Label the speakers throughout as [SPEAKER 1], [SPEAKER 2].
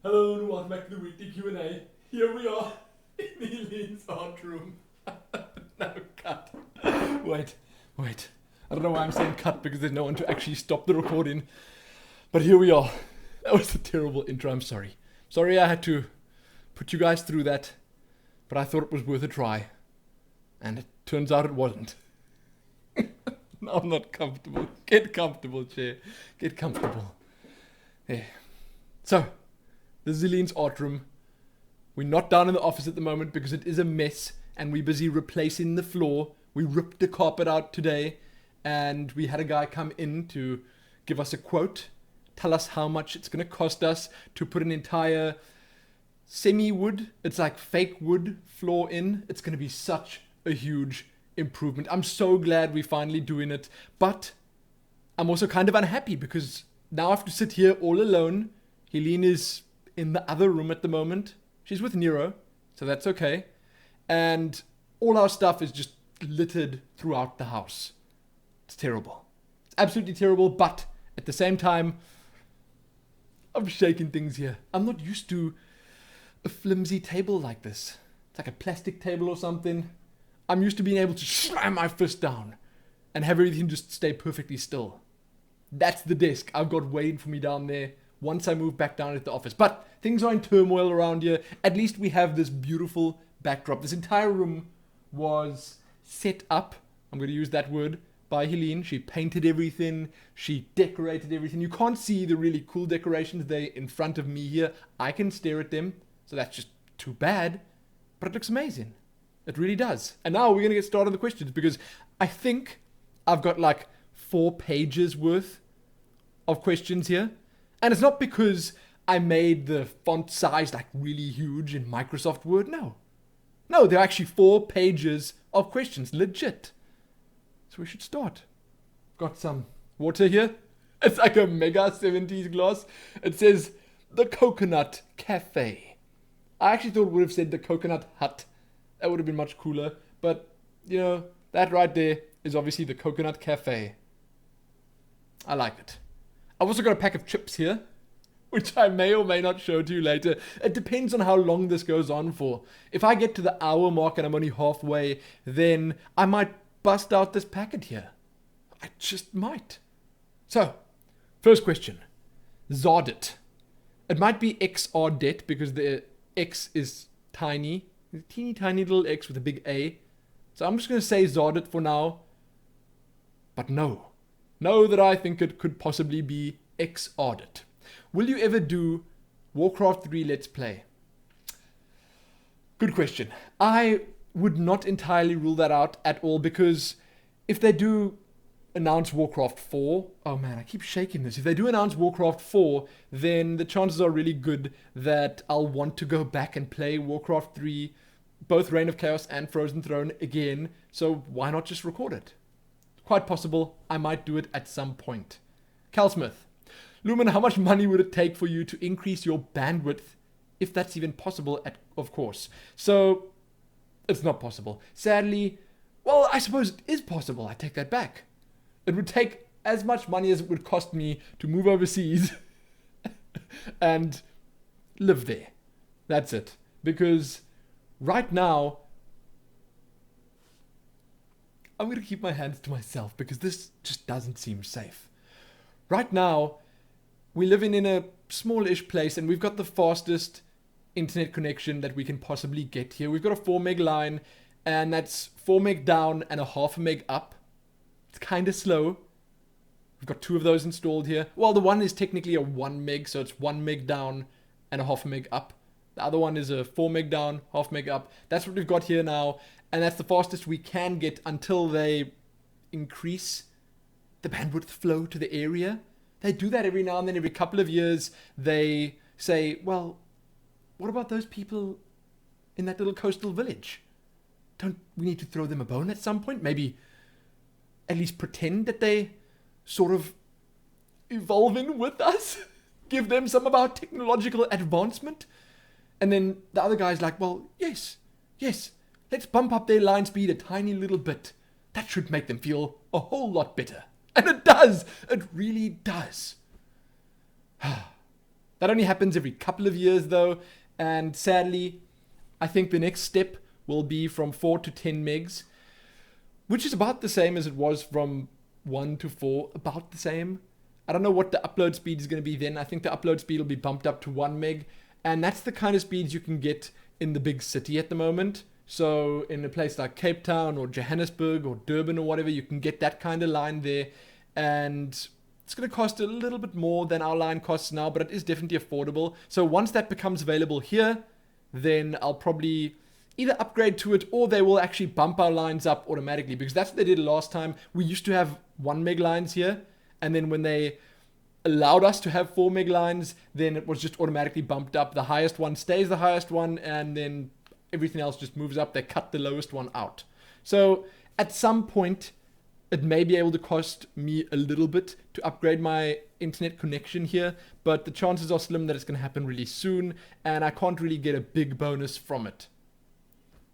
[SPEAKER 1] Hello and welcome back to the weekly Q&A. Here we are in Helene's art room. No, cut. Wait. I don't know why I'm saying cut because there's no one to actually stop the recording. But here we are. That was a terrible intro, I'm sorry. Sorry I had to put you guys through that. But I thought it was worth a try. And it turns out it wasn't. No, I'm not comfortable. Get comfortable, chair. Get comfortable. There. So, this is Helene's art room. We're not down in the office at the moment because it is a mess and we're busy replacing the floor. We ripped the carpet out today and we had a guy come in to give us a quote, tell us how much it's going to cost us to put an entire semi-wood, it's like fake wood floor in. It's going to be such a huge improvement. I'm so glad we're finally doing it, but I'm also kind of unhappy because now I have to sit here all alone. Helene is in the other room at the moment. She's with Nero, so that's okay. And all our stuff is just littered throughout the house. It's terrible. It's absolutely terrible, but at the same time, I'm shaking things here. I'm not used to a flimsy table like this. It's like a plastic table or something. I'm used to being able to slam my fist down and have everything just stay perfectly still. That's the desk I've got waiting for me down there once I move back down at the office. But things are in turmoil around here. At least we have this beautiful backdrop. This entire room was set up, I'm going to use that word, by Helene. She painted everything. She decorated everything. You can't see the really cool decorations there in front of me here. I can stare at them, so that's just too bad. But it looks amazing. It really does. And now we're going to get started on the questions because I think I've got like 4 pages worth of questions here. And it's not because I made the font size like really huge in Microsoft Word. No, there are actually 4 pages of questions, legit. So we should start. Got some water here. It's like a mega 70s glass. It says the Coconut Cafe. I actually thought it would have said the Coconut Hut. That would have been much cooler. But, you know, that right there is obviously the Coconut Cafe. I like it. I've also got a pack of chips here, which I may or may not show to you later. It depends on how long this goes on for. If I get to the hour mark and I'm only halfway, then I might bust out this packet here. I just might. So, first question. Zardet. It might be XRdet because the X is tiny. A teeny tiny little X with a big A. So I'm just going to say Zardet for now. But no. Know that I think it could possibly be XRdet. Will you ever do Warcraft 3 Let's Play? Good question. I would not entirely rule that out at all because if they do announce Warcraft 4, oh man, I keep shaking this. If they do announce Warcraft 4, then the chances are really good that I'll want to go back and play Warcraft 3, both Reign of Chaos and Frozen Throne again. So why not just record it? Quite possible I might do it at some point. Cal Smith. Lumin, how much money would it take for you to increase your bandwidth, if that's even possible, of course? So, it's not possible. Sadly, well, I suppose it is possible. I take that back. It would take as much money as it would cost me to move overseas and live there. That's it. Because right now, I'm going to keep my hands to myself because this just doesn't seem safe. Right now, we're living in a small-ish place and we've got the fastest internet connection that we can possibly get here. We've got a 4 meg line and that's 4 meg down and a half a meg up. It's kind of slow. We've got 2 of those installed here. Well, the one is technically a 1 meg, so it's 1 meg down and a half a meg up. The other one is a 4 meg down, half meg up. That's what we've got here now. And that's the fastest we can get until they increase the bandwidth flow to the area. They do that every now and then, every couple of years. They say, well, what about those people in that little coastal village? Don't we need to throw them a bone at some point? Maybe at least pretend that they sort of evolving with us? Give them some of our technological advancement? And then the other guy's like, well, yes, let's bump up their line speed a tiny little bit. That should make them feel a whole lot better. And it does. It really does. That only happens every couple of years though, and sadly, I think the next step will be from 4 to 10 megs, which is about the same as it was from 1 to 4, about the same. I don't know what the upload speed is going to be then. I think the upload speed will be bumped up to 1 meg, and that's the kind of speeds you can get in the big city at the moment. So in a place like Cape Town or Johannesburg or Durban or whatever, you can get that kind of line there, and it's going to cost a little bit more than our line costs now, but it is definitely affordable. So once that becomes available here, then I'll probably either upgrade to it, or they will actually bump our lines up automatically, because that's what they did last time. We used to have 1 meg lines here, and then when they allowed us to have 4 meg lines, then it was just automatically bumped up. The highest one stays the highest one, and then everything else just moves up. They cut the lowest one out. So at some point, it may be able to cost me a little bit to upgrade my internet connection here, but the chances are slim that it's going to happen really soon, and I can't really get a big bonus from it.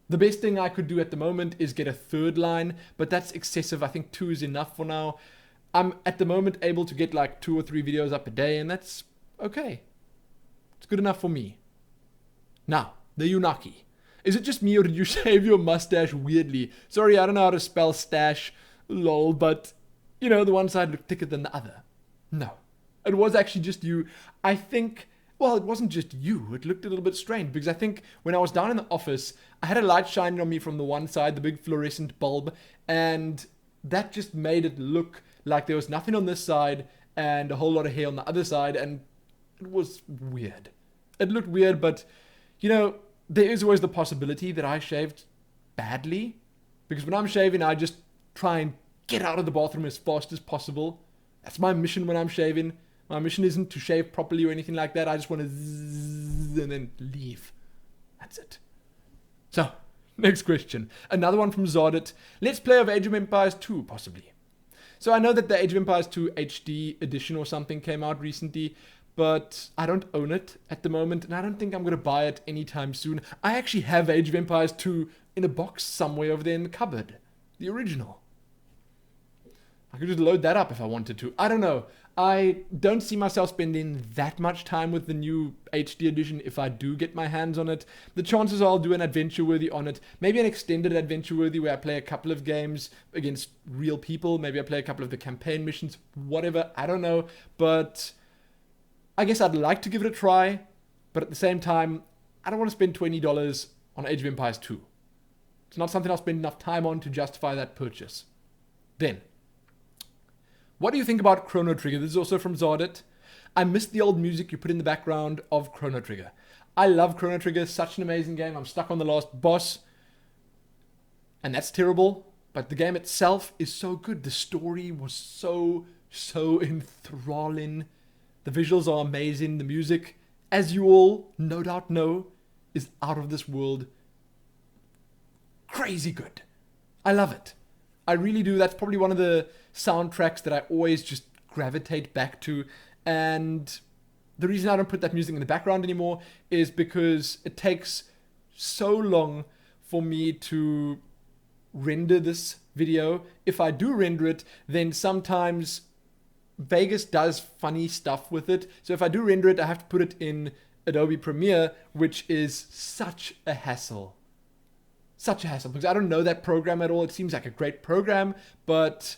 [SPEAKER 1] The best thing I could do at the moment is get a 3rd line, but that's excessive. I think 2 is enough for now. I'm at the moment able to get like 2 or 3 videos up a day, and that's okay. It's good enough for me. Now, the Unaki. Is it just me, or did you shave your mustache weirdly? Sorry, I don't know how to spell stash, lol, but you know, the one side looked thicker than the other. No, it was actually just you. I think, well, it wasn't just you. It looked a little bit strange, because I think when I was down in the office, I had a light shining on me from the one side, the big fluorescent bulb, and that just made it look like there was nothing on this side and a whole lot of hair on the other side, and it was weird. It looked weird, but you know, there is always the possibility that I shaved badly, because when I'm shaving, I just try and get out of the bathroom as fast as possible. That's my mission when I'm shaving. My mission isn't to shave properly or anything like that. I just want to zzz and then leave. That's it. So, next question. Another one from Zardit. Let's play of Age of Empires 2, possibly. So I know that the Age of Empires 2 HD edition or something came out recently, but I don't own it at the moment, and I don't think I'm going to buy it anytime soon. I actually have Age of Empires 2 in a box somewhere over there in the cupboard. The original. I could just load that up if I wanted to. I don't know. I don't see myself spending that much time with the new HD edition if I do get my hands on it. The chances are I'll do an adventure-worthy on it. Maybe an extended adventure-worthy where I play a couple of games against real people. Maybe I play a couple of the campaign missions. Whatever. I don't know. But I guess I'd like to give it a try. But at the same time, I don't want to spend $20 on Age of Empires 2. It's not something I'll spend enough time on to justify that purchase. Then, what do you think about Chrono Trigger? This is also from Zardit. I missed the old music you put in the background of Chrono Trigger. I love Chrono Trigger. Such an amazing game. I'm stuck on the last boss. And that's terrible. But the game itself is so good. The story was so enthralling. The visuals are amazing. The music, as you all no doubt know, is out of this world. Crazy good. I love it. I really do. That's probably one of the soundtracks that I always just gravitate back to. And the reason I don't put that music in the background anymore is because it takes so long for me to render this video. If I do render it, then sometimes Vegas does funny stuff with it. So if I do render it, I have to put it in Adobe Premiere, which is such a hassle. Such a hassle, because I don't know that program at all. It seems like a great program, but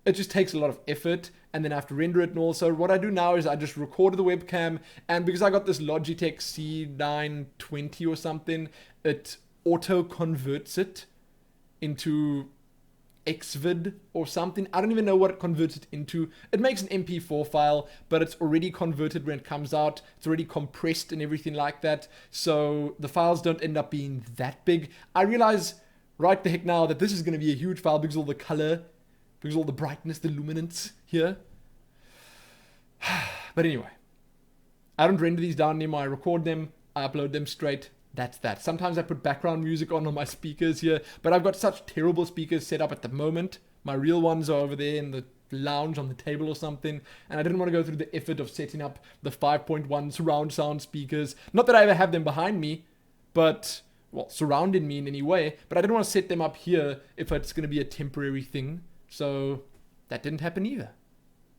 [SPEAKER 1] it just takes a lot of effort, and then I have to render it and all. So what I do now is I just record the webcam, and because I got this Logitech C920 or something, it auto-converts it into Xvid or something. I don't even know what it converts it into. It makes an MP4 file, but it's already converted when it comes out. It's already compressed and everything like that. So the files don't end up being that big. I realize right the heck now that this is going to be a huge file because of all the color, because of all the brightness, the luminance here. But anyway, I don't render these down anymore. I record them, I upload them straight. That's that. Sometimes I put background music on my speakers here, but I've got such terrible speakers set up at the moment. My real ones are over there in the lounge on the table or something, and I didn't want to go through the effort of setting up the 5.1 surround sound speakers. Not that I ever have them behind me, but, well, surrounding me in any way, but I didn't want to set them up here if it's going to be a temporary thing, so that didn't happen either.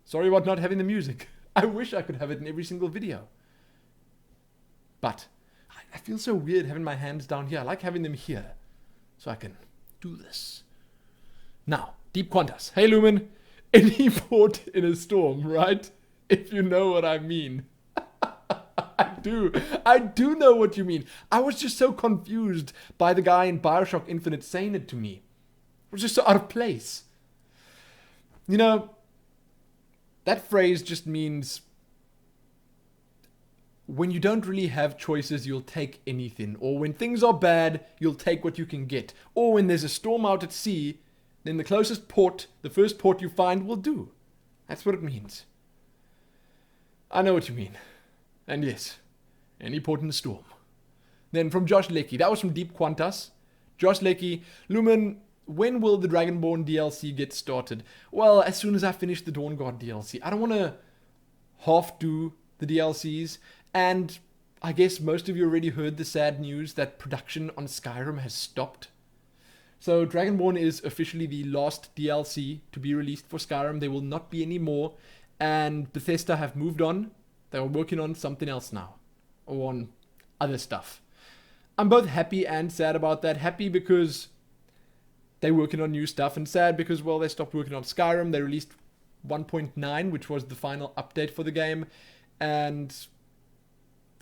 [SPEAKER 1] Sorry about not having the music. I wish I could have it in every single video. But I feel so weird having my hands down here. I like having them here so I can do this. Now, Deep Quantas. Hey Lumin, any port in a storm, right? If you know what I mean. I do know what you mean. I was just so confused by the guy in Bioshock Infinite saying it to me. It was just so out of place. You know, that phrase just means when you don't really have choices, you'll take anything. Or when things are bad, you'll take what you can get. Or when there's a storm out at sea, then the closest port, the first port you find, will do. That's what it means. I know what you mean. And yes, any port in the storm. Then from Josh Leckie, that was from Deep Quantas. Josh Leckie, Lumin, when will the Dragonborn DLC get started? Well, as soon as I finish the Dawn Guard DLC. I don't want to half do the DLCs. And I guess most of you already heard the sad news that production on Skyrim has stopped. So Dragonborn is officially the last DLC to be released for Skyrim. There will not be any more. And Bethesda have moved on. They are working on something else now. Or on other stuff. I'm both happy and sad about that. Happy because they're working on new stuff. And sad because, well, they stopped working on Skyrim. They released 1.9, which was the final update for the game. And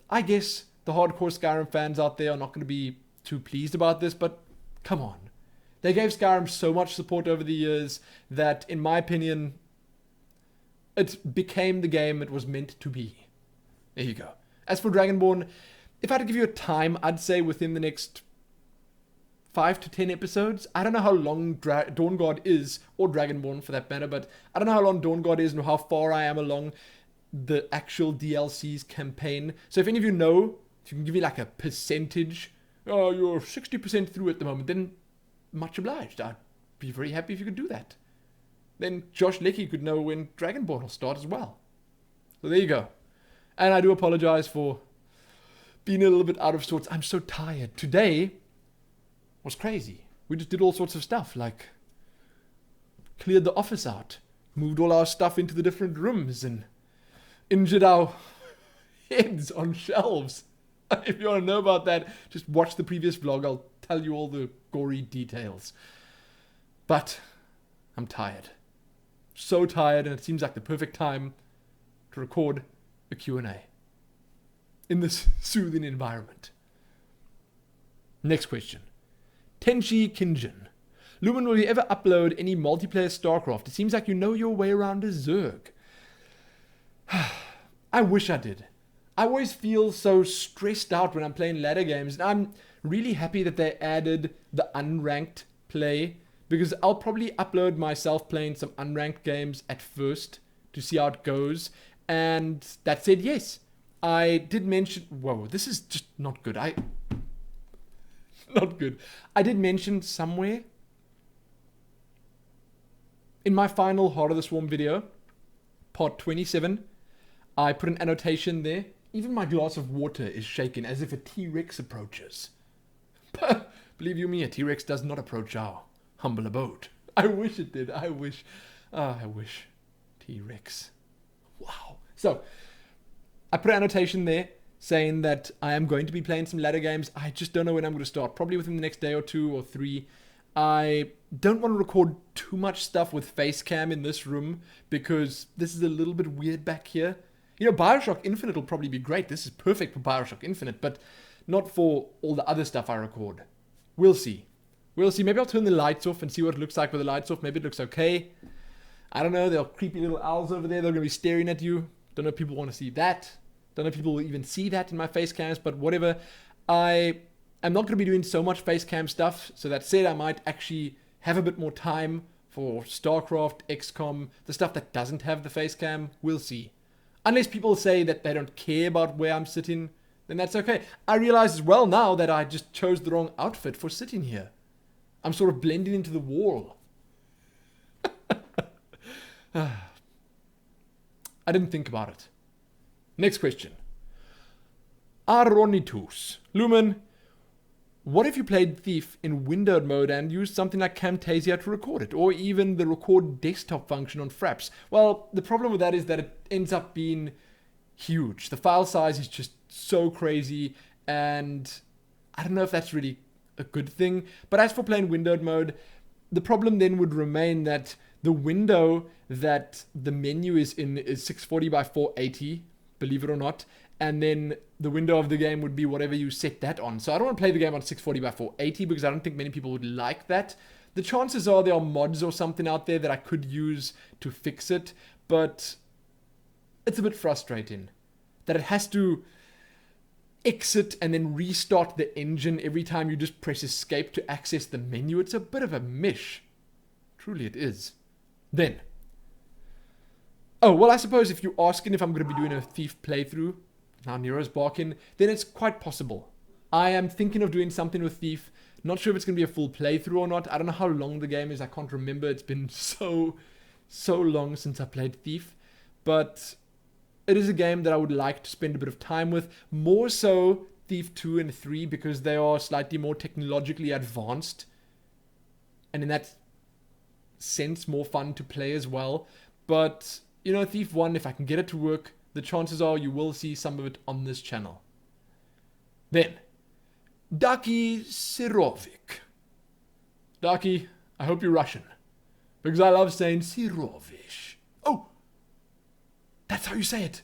[SPEAKER 1] I guess the hardcore Skyrim fans out there are not going to be too pleased about this. But come on. They gave Skyrim so much support over the years that, in my opinion, it became the game it was meant to be. There you go. As for Dragonborn, if I had to give you a time, I'd say within the next 5 to 10 episodes. I don't know how long Dawn Guard is, or Dragonborn for that matter, but I don't know how long Dawn Guard is and how far I am along the actual DLC's campaign. So if any of you know, if you can give me like a percentage, oh, you're 60% through at the moment, then much obliged. I'd be very happy if you could do that. Then Josh Leckie could know when Dragonborn will start as well. So there you go. And I do apologize for being a little bit out of sorts. I'm so tired. Today was crazy. We just did all sorts of stuff, like cleared the office out, moved all our stuff into the different rooms, and injured our heads on shelves. If you want to know about that, just watch the previous vlog. I'll tell you all the gory details. But I'm tired. So tired, and it seems like the perfect time to record a Q&A in this soothing environment. Next question. Tenshi Kinjin. Lumin, will you ever upload any multiplayer StarCraft? It seems like you know your way around a Zerg. I wish I did. I always feel so stressed out when I'm playing ladder games, and I'm really happy that they added the unranked play, because I'll probably upload myself playing some unranked games at first to see how it goes. And that said, yes, I did mention... Whoa, this is just not good. Not good. I did mention somewhere in my final Heart of the Swarm video, part 27, I put an annotation there. Even my glass of water is shaking as if a T-Rex approaches. Believe you me, a T-Rex does not approach our humble abode. I wish it did. I wish. I wish. T-Rex. Wow. So, I put an annotation there saying that I am going to be playing some ladder games. I just don't know when I'm going to start. Probably within the next day or 2 or 3. I don't want to record too much stuff with face cam in this room because this is a little bit weird back here. You know, Bioshock Infinite will probably be great. This is perfect for Bioshock Infinite, but not for all the other stuff I record. We'll see. We'll see. Maybe I'll turn the lights off and see what it looks like with the lights off. Maybe it looks okay. I don't know. There are creepy little owls over there. They're going to be staring at you. Don't know if people want to see that. Don't know if people will even see that in my face cams, but whatever. I am not going to be doing so much face cam stuff. So that said, I might actually have a bit more time for StarCraft, XCOM, the stuff that doesn't have the face cam. We'll see. Unless people say that they don't care about where I'm sitting, then that's okay. I realize as well now that I just chose the wrong outfit for sitting here. I'm sort of blending into the wall. I didn't think about it. Next question. Aronitus. Lumin, what if you played Thief in windowed mode and used something like Camtasia to record it? Or even the record desktop function on Fraps? Well, the problem with that is that it ends up being huge. The file size is just so crazy, and I don't know if that's really a good thing. But as for playing windowed mode, the problem then would remain that the window that the menu is in is 640 by 480, believe it or not. And then the window of the game would be whatever you set that on. So I don't want to play the game on 640 by 480 because I don't think many people would like that. The chances are there are mods or something out there that I could use to fix it, but it's a bit frustrating that it has to exit and then restart the engine every time you just press escape to access the menu. It's a bit of a mish. Truly it is. Then, oh, well, I suppose if you're asking if I'm going to be doing a Thief playthrough, now Nero's barking, then it's quite possible. I am thinking of doing something with Thief. Not sure if it's going to be a full playthrough or not. I don't know how long the game is. I can't remember. It's been so long since I played Thief. But it is a game that I would like to spend a bit of time with. More so Thief 2 and 3 because they are slightly more technologically advanced. And in that sense, more fun to play as well. But, you know, Thief 1, if I can get it to work, the chances are you will see some of it on this channel. Then, Daki Sirovic. Daki, I hope you're Russian. Because I love saying Sirovic. Oh, that's how you say it.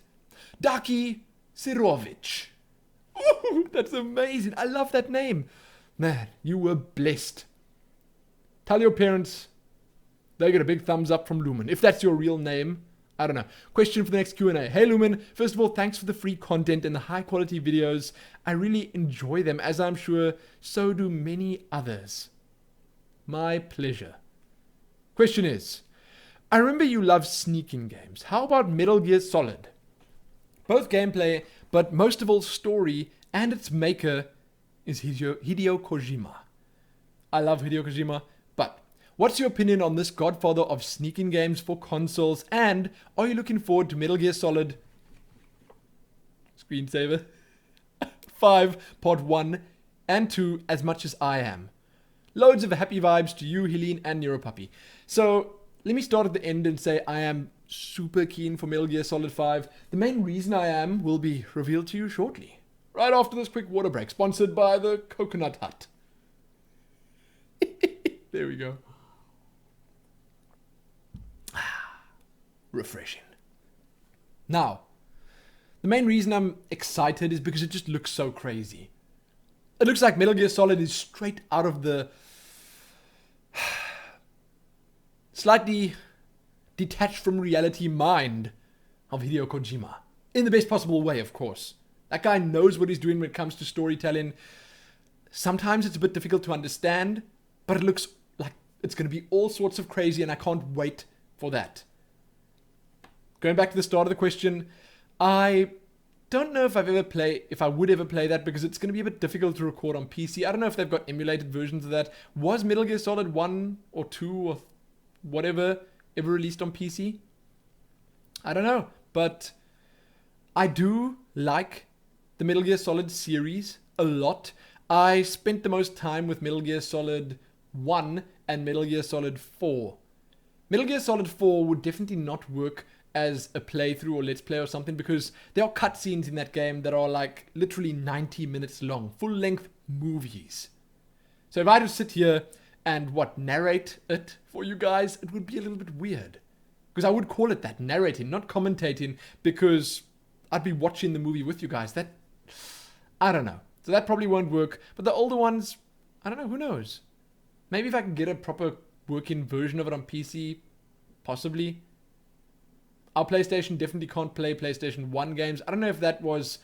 [SPEAKER 1] Daki Sirovic. Ooh, that's amazing. I love that name. Man, you were blessed. Tell your parents they get a big thumbs up from Lumin. If that's your real name, I don't know. Question for the next Q&A. Hey Lumin, first of all, thanks for the free content and the high quality videos. I really enjoy them, as I'm sure so do many others. My pleasure. Question is, I remember you love sneaking games. How about Metal Gear Solid? Both gameplay, but most of all story, and its maker is Hideo Kojima. I love Hideo Kojima, but what's your opinion on this godfather of sneaking games for consoles, and are you looking forward to Metal Gear Solid Screensaver 5 Part 1 and 2 as much as I am? Loads of happy vibes to you, Helene, and Neuropuppy. So, let me start at the end and say I am super keen for Metal Gear Solid 5. The main reason I am will be revealed to you shortly. Right after this quick water break, sponsored by the Coconut Hut. There we go. Refreshing. Now, the main reason I'm excited is because it just looks so crazy. It looks like Metal Gear Solid is straight out of the slightly detached from reality mind of Hideo Kojima. In the best possible way, of course. That guy knows what he's doing when it comes to storytelling. Sometimes it's a bit difficult to understand, but it looks like it's going to be all sorts of crazy, and I can't wait for that. Going back to the start of the question, I don't know if I would ever play that because it's going to be a bit difficult to record on PC. I don't know if they've got emulated versions of that. Was Metal Gear Solid 1 or 2 or whatever ever released on PC? I don't know, but I do like the Metal Gear Solid series a lot. I spent the most time with Metal Gear Solid 1 and Metal Gear Solid 4. Metal Gear Solid 4 would definitely not work as a playthrough or let's play or something because there are cutscenes in that game that are like literally 90 minutes long, full-length movies. So if I had to sit here and narrate it for you guys, it would be a little bit weird. Because I would call it that, narrating, not commentating, because I'd be watching the movie with you guys. I don't know. So that probably won't work. But the older ones, I don't know, who knows? Maybe if I can get a proper working version of it on PC, possibly. Our PlayStation definitely can't play PlayStation 1 games. I don't know if that was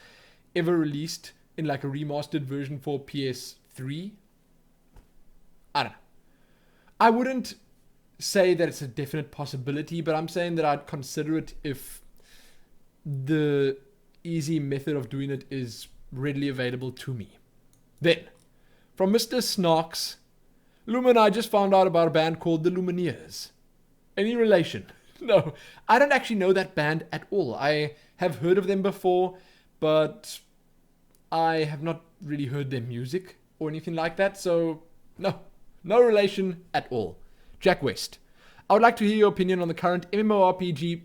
[SPEAKER 1] ever released in like a remastered version for PS3. I don't know. I wouldn't say that it's a definite possibility, but I'm saying that I'd consider it if the easy method of doing it is readily available to me. Then, from Mr. Snarks, Lumin and I just found out about a band called the Lumineers. Any relation? No, I don't actually know that band at all. I have heard of them before, but I have not really heard their music or anything like that, so no relation at all. Jack West, I would like to hear your opinion on the current MMORPG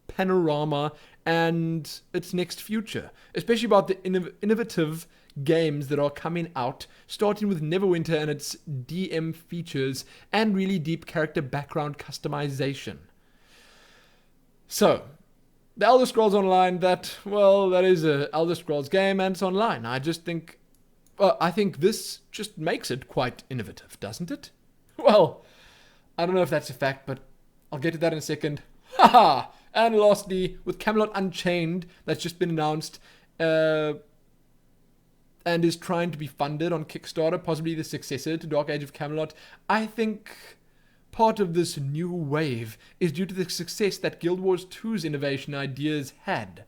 [SPEAKER 1] panorama and its next future, especially about the innovative games that are coming out, starting with Neverwinter and its DM features and really deep character background customization. So, the Elder Scrolls Online, that is a Elder Scrolls game and it's online. I think this just makes it quite innovative, doesn't it? Well, I don't know if that's a fact, but I'll get to that in a second. Haha! And lastly, with Camelot Unchained, that's just been announced, and is trying to be funded on Kickstarter, possibly the successor to Dark Age of Camelot, I think part of this new wave is due to the success that Guild Wars 2's innovation ideas had.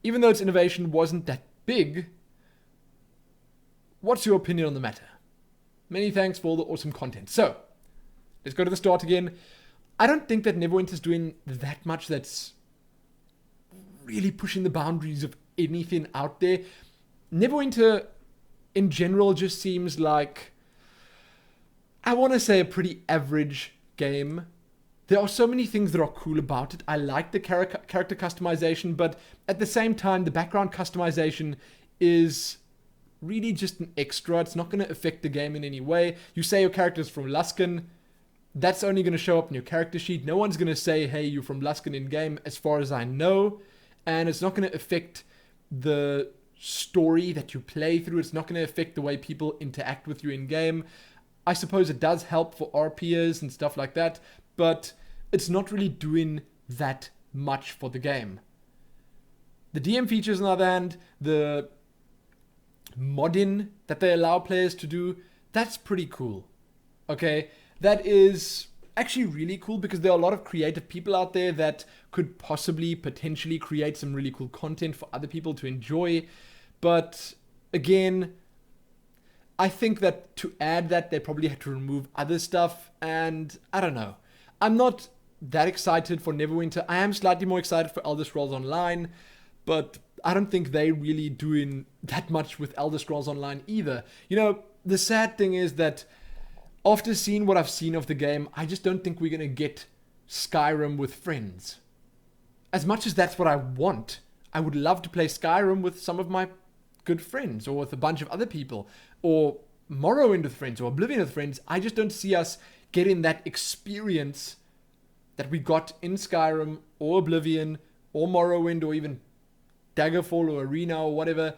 [SPEAKER 1] Even though its innovation wasn't that big, what's your opinion on the matter? Many thanks for all the awesome content. So, let's go to the start again. I don't think that Neverwinter's doing that much that's really pushing the boundaries of anything out there. Neverwinter, in general, just seems like, I want to say, a pretty average game. There are so many things that are cool about it. I like the character customization, but at the same time, the background customization is really just an extra. It's not going to affect the game in any way. You say your character's from Luskan, that's only going to show up in your character sheet. No one's going to say, hey, you're from Luskan in game, as far as I know. And it's not going to affect the story that you play through. It's not going to affect the way people interact with you in game. I suppose it does help for RPers and stuff like that, but it's not really doing that much for the game. The DM features, on the other hand, the modding that they allow players to do, that's pretty cool. Okay, that is actually really cool because there are a lot of creative people out there that could potentially create some really cool content for other people to enjoy. But again, I think that to add that, they probably had to remove other stuff, and I don't know. I'm not that excited for Neverwinter. I am slightly more excited for Elder Scrolls Online, but I don't think they're really doing that much with Elder Scrolls Online either. You know, the sad thing is that after seeing what I've seen of the game, I just don't think we're going to get Skyrim with friends. As much as that's what I want, I would love to play Skyrim with some of my good friends, or with a bunch of other people, or Morrowind with friends, or Oblivion with friends. I just don't see us getting that experience that we got in Skyrim, or Oblivion, or Morrowind, or even Daggerfall, or Arena, or whatever,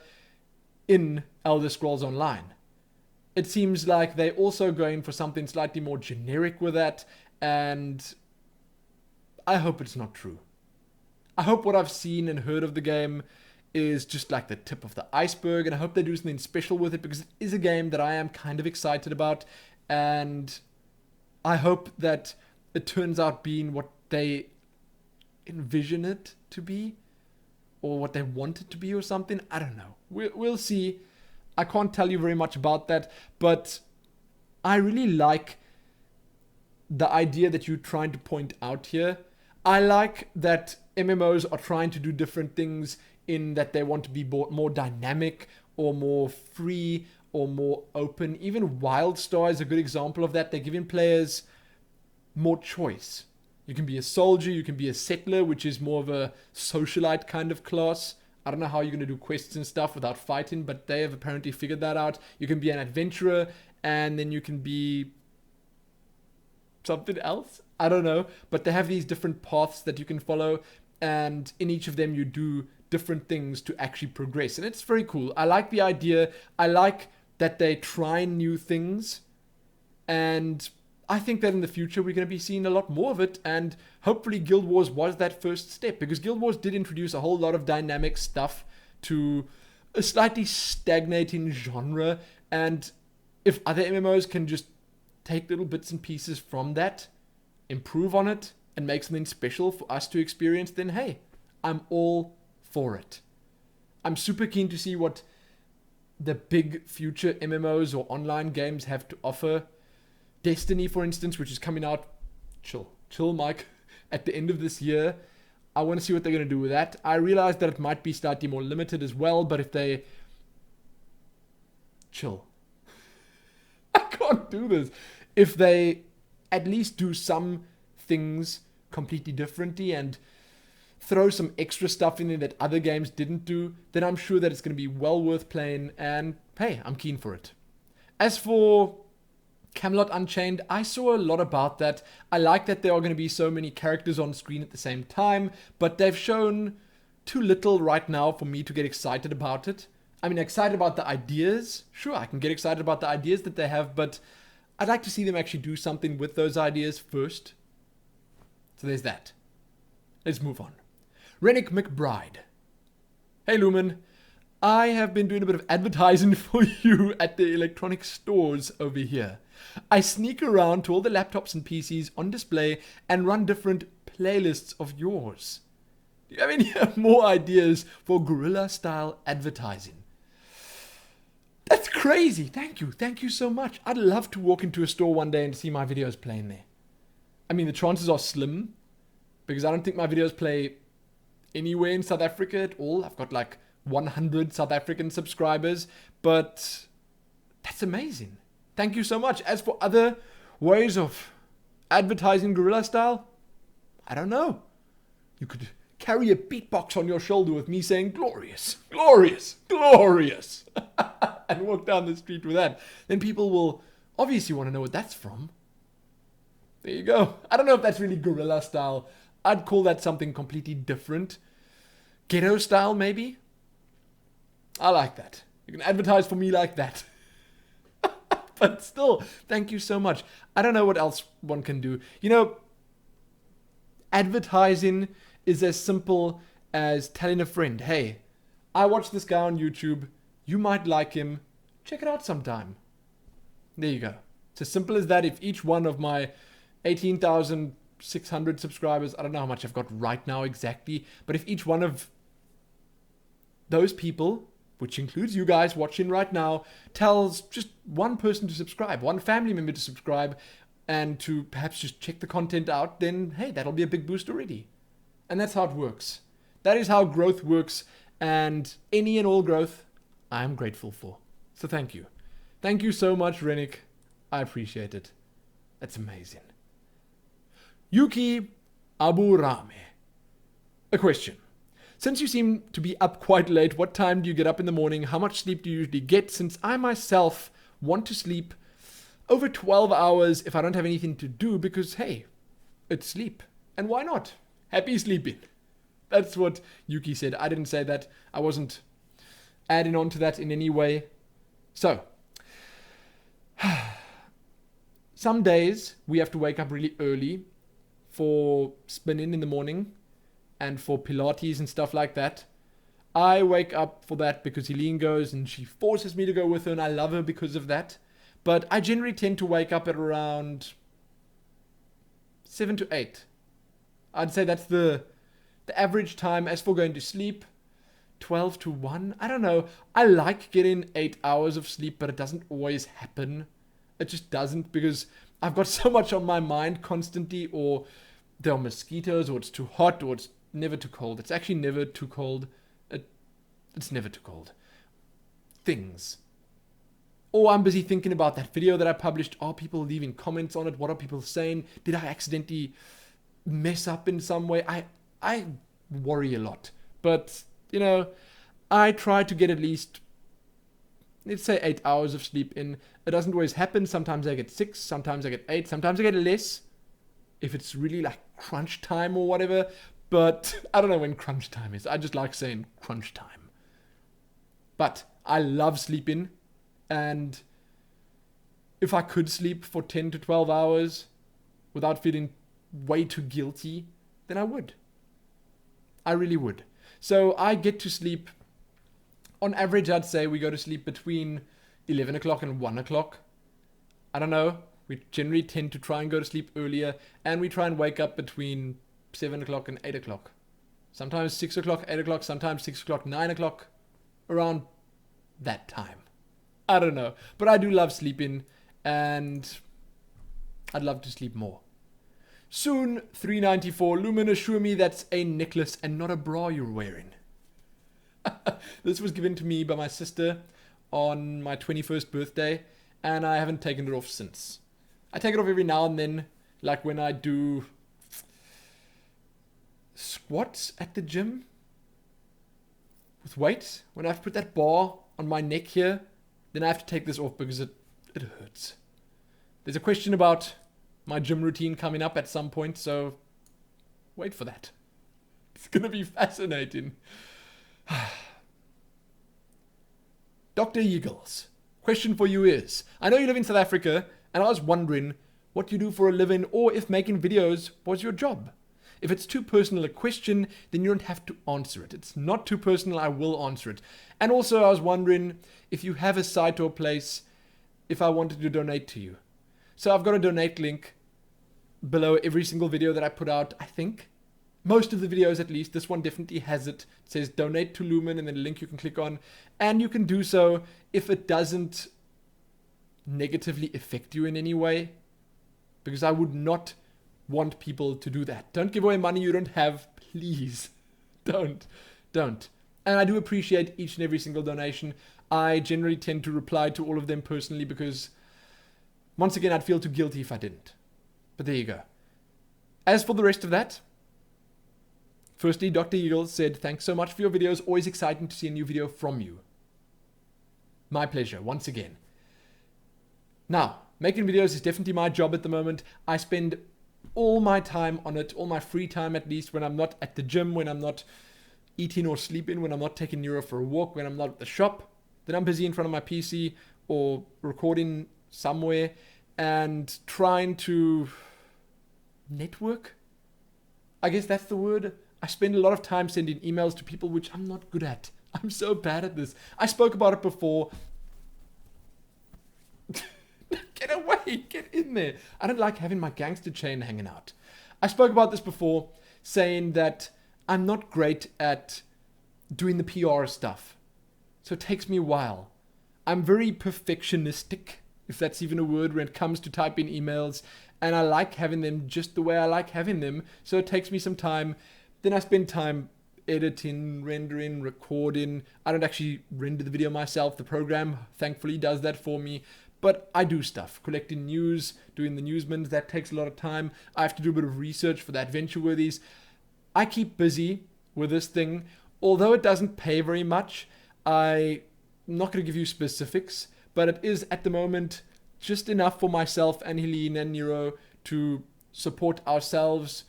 [SPEAKER 1] in Elder Scrolls Online. It seems like they're also going for something slightly more generic with that, and I hope it's not true. I hope what I've seen and heard of the game is just like the tip of the iceberg, and I hope they do something special with it, because it is a game that I am kind of excited about, and I hope that it turns out being what they envision it to be, or what they want it to be, or something. I don't know. We'll see. I can't tell you very much about that, but I really like the idea that you're trying to point out here. I like that MMOs are trying to do different things, in that they want to be more dynamic, or more free, or more open. Even WildStar is a good example of that. They're giving players more choice. You can be a soldier, you can be a settler, which is more of a socialite kind of class. I don't know how you're going to do quests and stuff without fighting, but they have apparently figured that out. You can be an adventurer, and then you can be something else. I don't know. But they have these different paths that you can follow, and in each of them you do different things to actually progress. And it's very cool. I like the idea. I like that they try new things, and I think that in the future we're going to be seeing a lot more of it, and hopefully Guild Wars was that first step, because Guild Wars did introduce a whole lot of dynamic stuff to a slightly stagnating genre, and if other MMOs can just take little bits and pieces from that, improve on it, and make something special for us to experience, then hey, I'm all for it. I'm super keen to see what the big future MMOs or online games have to offer. Destiny, for instance, which is coming out, chill Mike, at the end of this year. I want to see what they're going to do with that. I realize that it might be slightly more limited as well, but if they I can't do this. If they at least do some things completely differently and throw some extra stuff in there that other games didn't do, then I'm sure that it's going to be well worth playing, and hey, I'm keen for it. As for Camelot Unchained, I saw a lot about that. I like that there are going to be so many characters on screen at the same time, but they've shown too little right now for me to get excited about it. I mean, excited about the ideas. Sure, I can get excited about the ideas that they have, but I'd like to see them actually do something with those ideas first. So there's that. Let's move on. Rennick McBride. Hey Lumin, I have been doing a bit of advertising for you at the electronic stores over here. I sneak around to all the laptops and PCs on display and run different playlists of yours. Do you have any more ideas for guerrilla-style advertising? That's crazy. Thank you. Thank you so much. I'd love to walk into a store one day and see my videos playing there. I mean, the chances are slim, because I don't think my videos play anywhere in South Africa at all. I've got like 100 South African subscribers, but that's amazing. Thank you so much. As for other ways of advertising guerrilla style, I don't know. You could carry a beatbox on your shoulder with me saying glorious, glorious, glorious, and walk down the street with that. Then people will obviously want to know what that's from. There you go. I don't know if that's really guerrilla style. I'd call that something completely different. Ghetto style, maybe? I like that. You can advertise for me like that. But still, thank you so much. I don't know what else one can do. You know, advertising is as simple as telling a friend, hey, I watched this guy on YouTube. You might like him. Check it out sometime. There you go. It's as simple as that. If each one of my 18,600 subscribers, I don't know how much I've got right now exactly, but if each one of those people, which includes you guys watching right now, tells just one person to subscribe, one family member to subscribe, and to perhaps just check the content out, then hey, that'll be a big boost already. And that's how it works. That is how growth works, and any and all growth, I'm grateful for. So thank you. Thank you so much, Rennick. I appreciate it. That's amazing. Yuki Aburame. A question. Since you seem to be up quite late, what time do you get up in the morning? How much sleep do you usually get? Since I myself want to sleep over 12 hours if I don't have anything to do, because hey, it's sleep. And why not? Happy sleeping. That's what Yuki said. I didn't say that. I wasn't adding on to that in any way. So, some days we have to wake up really early for spinning in the morning and for Pilates and stuff like that. I wake up for that because Helene goes and she forces me to go with her, and I love her because of that. But I generally tend to wake up at around 7 to 8. I'd say that's the average time. As for going to sleep, 12 to 1. I don't know. I like getting 8 hours of sleep, but it doesn't always happen. It just doesn't, because I've got so much on my mind constantly, or there are mosquitoes, or it's too hot, or it's never too cold. It's actually never too cold. It's never too cold. Things. Or I'm busy thinking about that video that I published. Are people leaving comments on it? What are people saying? Did I accidentally mess up in some way? I worry a lot. But, you know, I try to get at least, let's say, 8 hours of sleep in. It doesn't always happen. Sometimes I get 6, sometimes I get 8, sometimes I get less, if it's really like crunch time or whatever. But I don't know when crunch time is. I just like saying crunch time. But I love sleeping, and if I could sleep for 10 to 12 hours without feeling way too guilty, then I would. I really would. So I get to sleep, on average I'd say we go to sleep between 11 o'clock and 1 o'clock. I don't know. We generally tend to try and go to sleep earlier, and we try and wake up between 7 o'clock and 8 o'clock. Sometimes 6 o'clock, 8 o'clock, sometimes 6 o'clock, 9 o'clock, around that time. I don't know. But I do love sleeping, and I'd love to sleep more. Soon 394, Lumin, assure me that's a necklace and not a bra you're wearing. This was given to me by my sister on my 21st birthday, and I haven't taken it off since. I take it off every now and then, like when I do squats at the gym with weights. When I have to put that bar on my neck here, then I have to take this off because it hurts. There's a question about my gym routine coming up at some point, so wait for that. It's going to be fascinating. Dr. Eagles, question for you is, I know you live in South Africa, and I was wondering what you do for a living or if making videos was your job. If it's too personal a question, then you don't have to answer it. It's not too personal, I will answer it. And also I was wondering if you have a site or place if I wanted to donate to you. So I've got a donate link below every single video that I put out, I think. Most of the videos at least. This one definitely has it. It says donate to Lumin and then a link you can click on. And you can do so if it doesn't negatively affect you in any way. Because I would not want people to do that. Don't give away money you don't have, please. Don't. And I do appreciate each and every single donation. I generally tend to reply to all of them personally because, once again, I'd feel too guilty if I didn't. But there you go. As for the rest of that, firstly, Dr. Eagles said, thanks so much for your videos. Always exciting to see a new video from you. My pleasure, once again. Now, making videos is definitely my job at the moment. I spend all my time on it, all my free time at least, when I'm not at the gym, when I'm not eating or sleeping, when I'm not taking Nero for a walk, when I'm not at the shop. Then I'm busy in front of my PC or recording somewhere and trying to network. I guess that's the word. I spend a lot of time sending emails to people, which I'm not good at. I'm so bad at this. I spoke about it before. Get away, get in there. I don't like having my gangster chain hanging out. I spoke about this before, saying that I'm not great at doing the PR stuff. So it takes me a while. I'm very perfectionistic, if that's even a word, when it comes to typing emails. And I like having them just the way I like having them. So it takes me some time. Then I spend time editing, rendering, recording. I don't actually render the video myself. The program thankfully does that for me. But I do stuff, collecting news, doing the newsman. That takes a lot of time. I have to do a bit of research for the adventure worthies. I keep busy with this thing. Although it doesn't pay very much, I'm not going to give you specifics, but it is at the moment just enough for myself and Helene and Nero to support ourselves.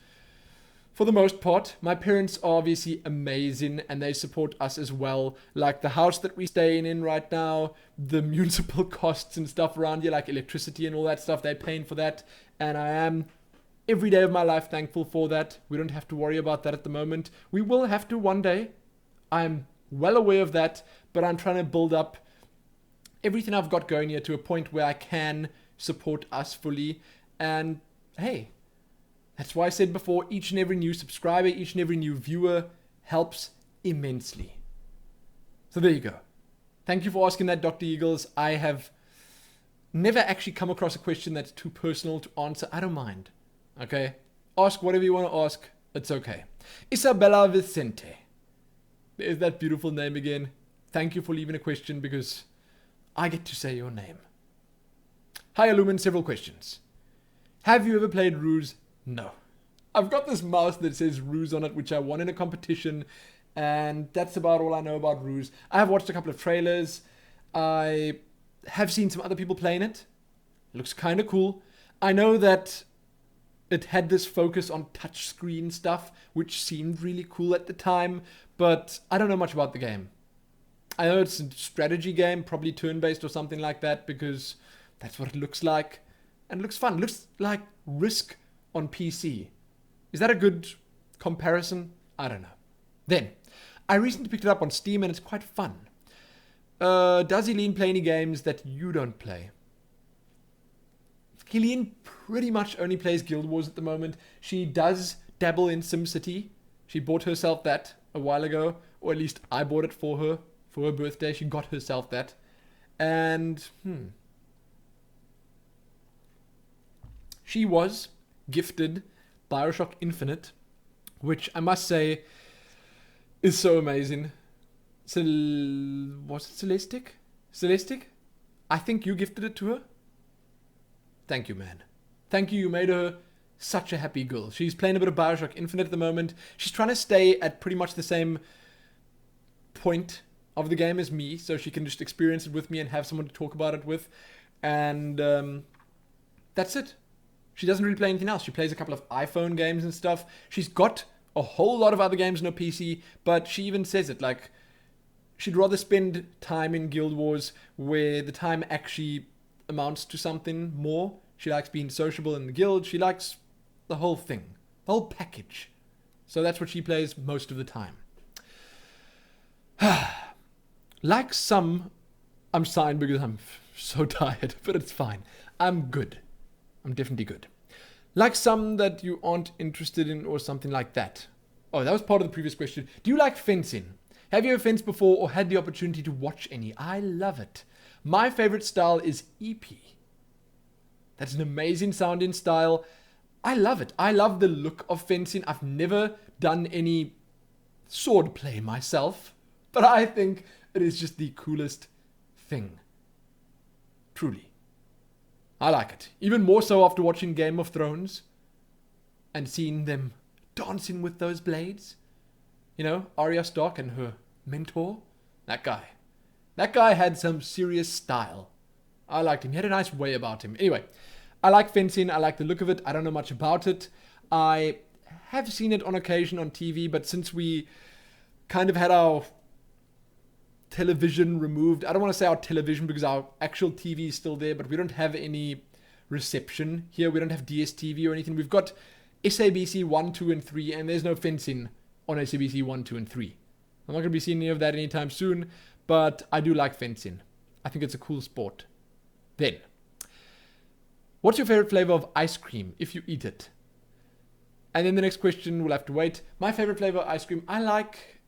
[SPEAKER 1] For the most part, my parents are obviously amazing and they support us as well. Like the house that we're staying in right now, the municipal costs and stuff around here, like electricity and all that stuff, they're paying for that. And I am every day of my life thankful for that. We don't have to worry about that at the moment. We will have to one day. I'm well aware of that, but I'm trying to build up everything I've got going here to a point where I can support us fully. And hey, that's why I said before, each and every new subscriber, each and every new viewer helps immensely. So there you go. Thank you for asking that, Dr. Eagles. I have never actually come across a question that's too personal to answer. I don't mind. Okay? Ask whatever you want to ask. It's okay. Isabella Vicente. There's that beautiful name again. Thank you for leaving a question because I get to say your name. Hi, Lumin, several questions. Have you ever played Ruse? No. I've got this mouse that says Ruse on it, which I won in a competition, and that's about all I know about Ruse. I have watched a couple of trailers. I have seen some other people playing it. It looks kind of cool. I know that it had this focus on touchscreen stuff, which seemed really cool at the time, but I don't know much about the game. I know it's a strategy game, probably turn-based or something like that, because that's what it looks like. And it looks fun. It looks like Risk on PC. Is that a good comparison? I don't know. Then, I recently picked it up on Steam and it's quite fun. Does Helene play any games that you don't play? Helene pretty much only plays Guild Wars at the moment. She does dabble in SimCity. She bought herself that a while ago, or at least I bought it for her. For her birthday, she got herself that. And, she was gifted Bioshock Infinite, which I must say is so amazing. Was it Celestic? Celestic? I think you gifted it to her. Thank you, man. Thank you. You made her such a happy girl. She's playing a bit of Bioshock Infinite at the moment. She's trying to stay at pretty much the same point of the game as me, so she can just experience it with me and have someone to talk about it with. And that's it. She doesn't really play anything else. She plays a couple of iPhone games and stuff. She's got a whole lot of other games on her PC, but she even says it, like, she'd rather spend time in Guild Wars where the time actually amounts to something more. She likes being sociable in the guild. She likes the whole thing, the whole package. So that's what she plays most of the time. Like some, I'm sighing because I'm so tired, but it's fine. I'm good. I'm definitely good. Like some that you aren't interested in or something like that. Oh, that was part of the previous question. Do you like fencing? Have you ever fenced before or had the opportunity to watch any? I love it. My favorite style is EP. That's an amazing sounding style. I love it. I love the look of fencing. I've never done any sword play myself, but I think it is just the coolest thing. Truly. I like it. Even more so after watching Game of Thrones and seeing them dancing with those blades. You know, Arya Stark and her mentor. That guy. That guy had some serious style. I liked him. He had a nice way about him. Anyway, I like fencing. I like the look of it. I don't know much about it. I have seen it on occasion on TV, but since we kind of had our television removed, I don't want to say our television because our actual TV is still there, but we don't have any reception here. We don't have DSTV or anything. We've got SABC 1, 2, and 3, and there's no fencing on SABC 1, 2, and 3. I'm not going to be seeing any of that anytime soon, but I do like fencing. I think it's a cool sport. Then, what's your favorite flavor of ice cream if you eat it? And then the next question will have to wait. My favorite flavor of ice cream, I like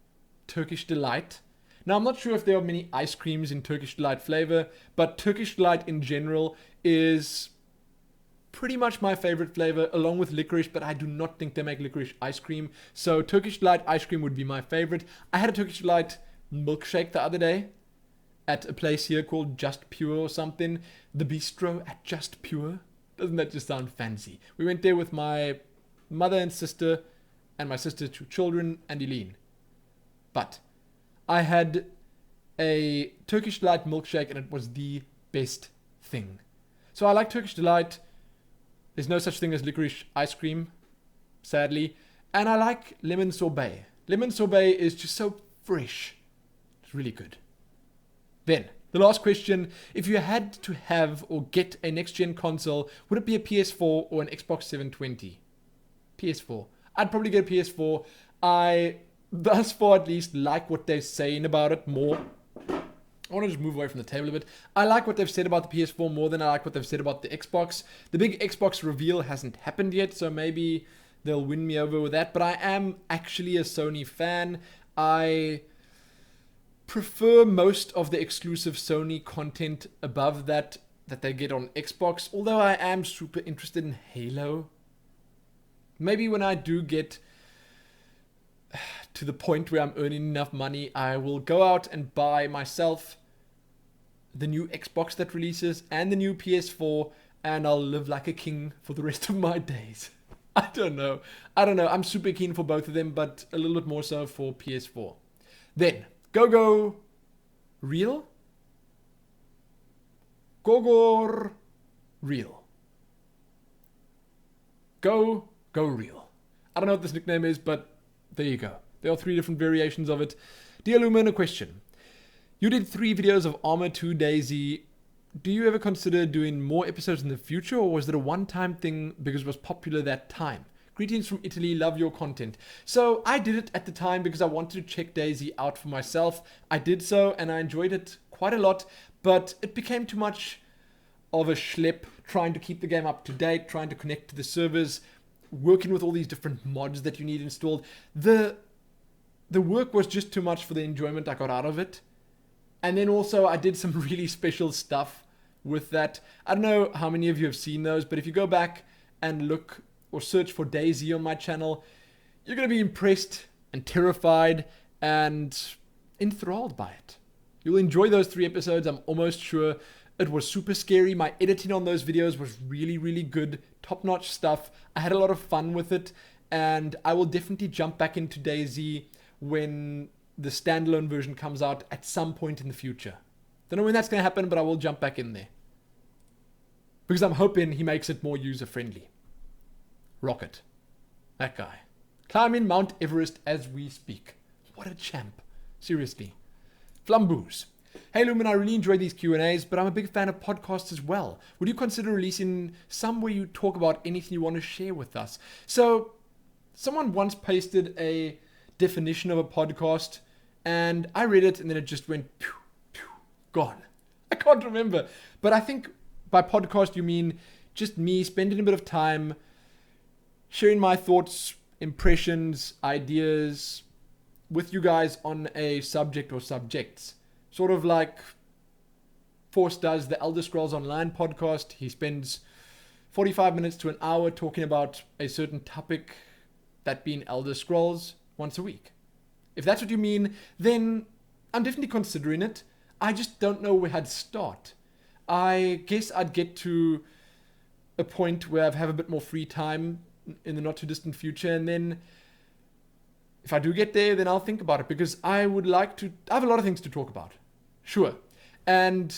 [SPEAKER 1] Turkish Delight. Now, I'm not sure if there are many ice creams in Turkish Delight flavor, but Turkish Delight in general is pretty much my favorite flavor, along with licorice, but I do not think they make licorice ice cream. So Turkish Delight ice cream would be my favorite. I had a Turkish Delight milkshake the other day at a place here called Just Pure or something. The bistro at Just Pure. Doesn't that just sound fancy? We went there with my mother and sister and my sister's 2 children and Helene. But I had a Turkish Delight milkshake and it was the best thing. So I like Turkish Delight. There's no such thing as licorice ice cream, sadly. And I like lemon sorbet. Lemon sorbet is just so fresh. It's really good. Then, the last question. If you had to have or get a next-gen console, would it be a PS4 or an Xbox 720? PS4. I'd probably get a PS4. I, thus far at least, like what they're saying about it more. I want to just move away from the table a bit. I like what they've said about the PS4 more than I like what they've said about the Xbox. The big Xbox reveal hasn't happened yet, so maybe they'll win me over with that. But I am actually a Sony fan. I prefer most of the exclusive Sony content above that they get on Xbox, although I am super interested in Halo. Maybe when I do get to the point where I'm earning enough money, I will go out and buy myself the new Xbox that releases and the new PS4, and I'll live like a king for the rest of my days. I don't know. I'm super keen for both of them, but a little bit more so for PS4. Then, Go Real? Gogor Real. Go Real. I don't know what this nickname is, but there you go. There are 3 different variations of it. Dear Lumin, a question. You did 3 videos of Armor 2 Daisy. Do you ever consider doing more episodes in the future, or was it a one-time thing because it was popular that time? Greetings from Italy, love your content. So I did it at the time because I wanted to check Daisy out for myself. I did so and I enjoyed it quite a lot, but it became too much of a schlep trying to keep the game up to date, trying to connect to the servers, working with all these different mods that you need installed. The work was just too much for the enjoyment I got out of it. And then also I did some really special stuff with that. I don't know how many of you have seen those, but if you go back and look or search for Daisy on my channel, you're going to be impressed and terrified and enthralled by it. You'll enjoy those 3 episodes, I'm almost sure. It was super scary. My editing on those videos was really, really good. Top-notch stuff. I had a lot of fun with it. And I will definitely jump back into DayZ when the standalone version comes out at some point in the future. Don't know when that's going to happen, but I will jump back in there. Because I'm hoping he makes it more user-friendly. Rocket. That guy. Climbing Mount Everest as we speak. What a champ. Seriously. Flamboos. Hey Lumin, I really enjoy these Q&As, but I'm a big fan of podcasts as well. Would you consider releasing some where you talk about anything you want to share with us? So, someone once pasted a definition of a podcast, and I read it, and then it just went, pew, pew, gone. I can't remember. But I think by podcast you mean just me spending a bit of time sharing my thoughts, impressions, ideas with you guys on a subject or subjects. Sort of like Force does the Elder Scrolls Online podcast. He spends 45 minutes to an hour talking about a certain topic, that being Elder Scrolls, once a week. If that's what you mean, then I'm definitely considering it. I just don't know where I'd start. I guess I'd get to a point where I have a bit more free time in the not too distant future, and then if I do get there, then I'll think about it, because I have a lot of things to talk about. Sure. And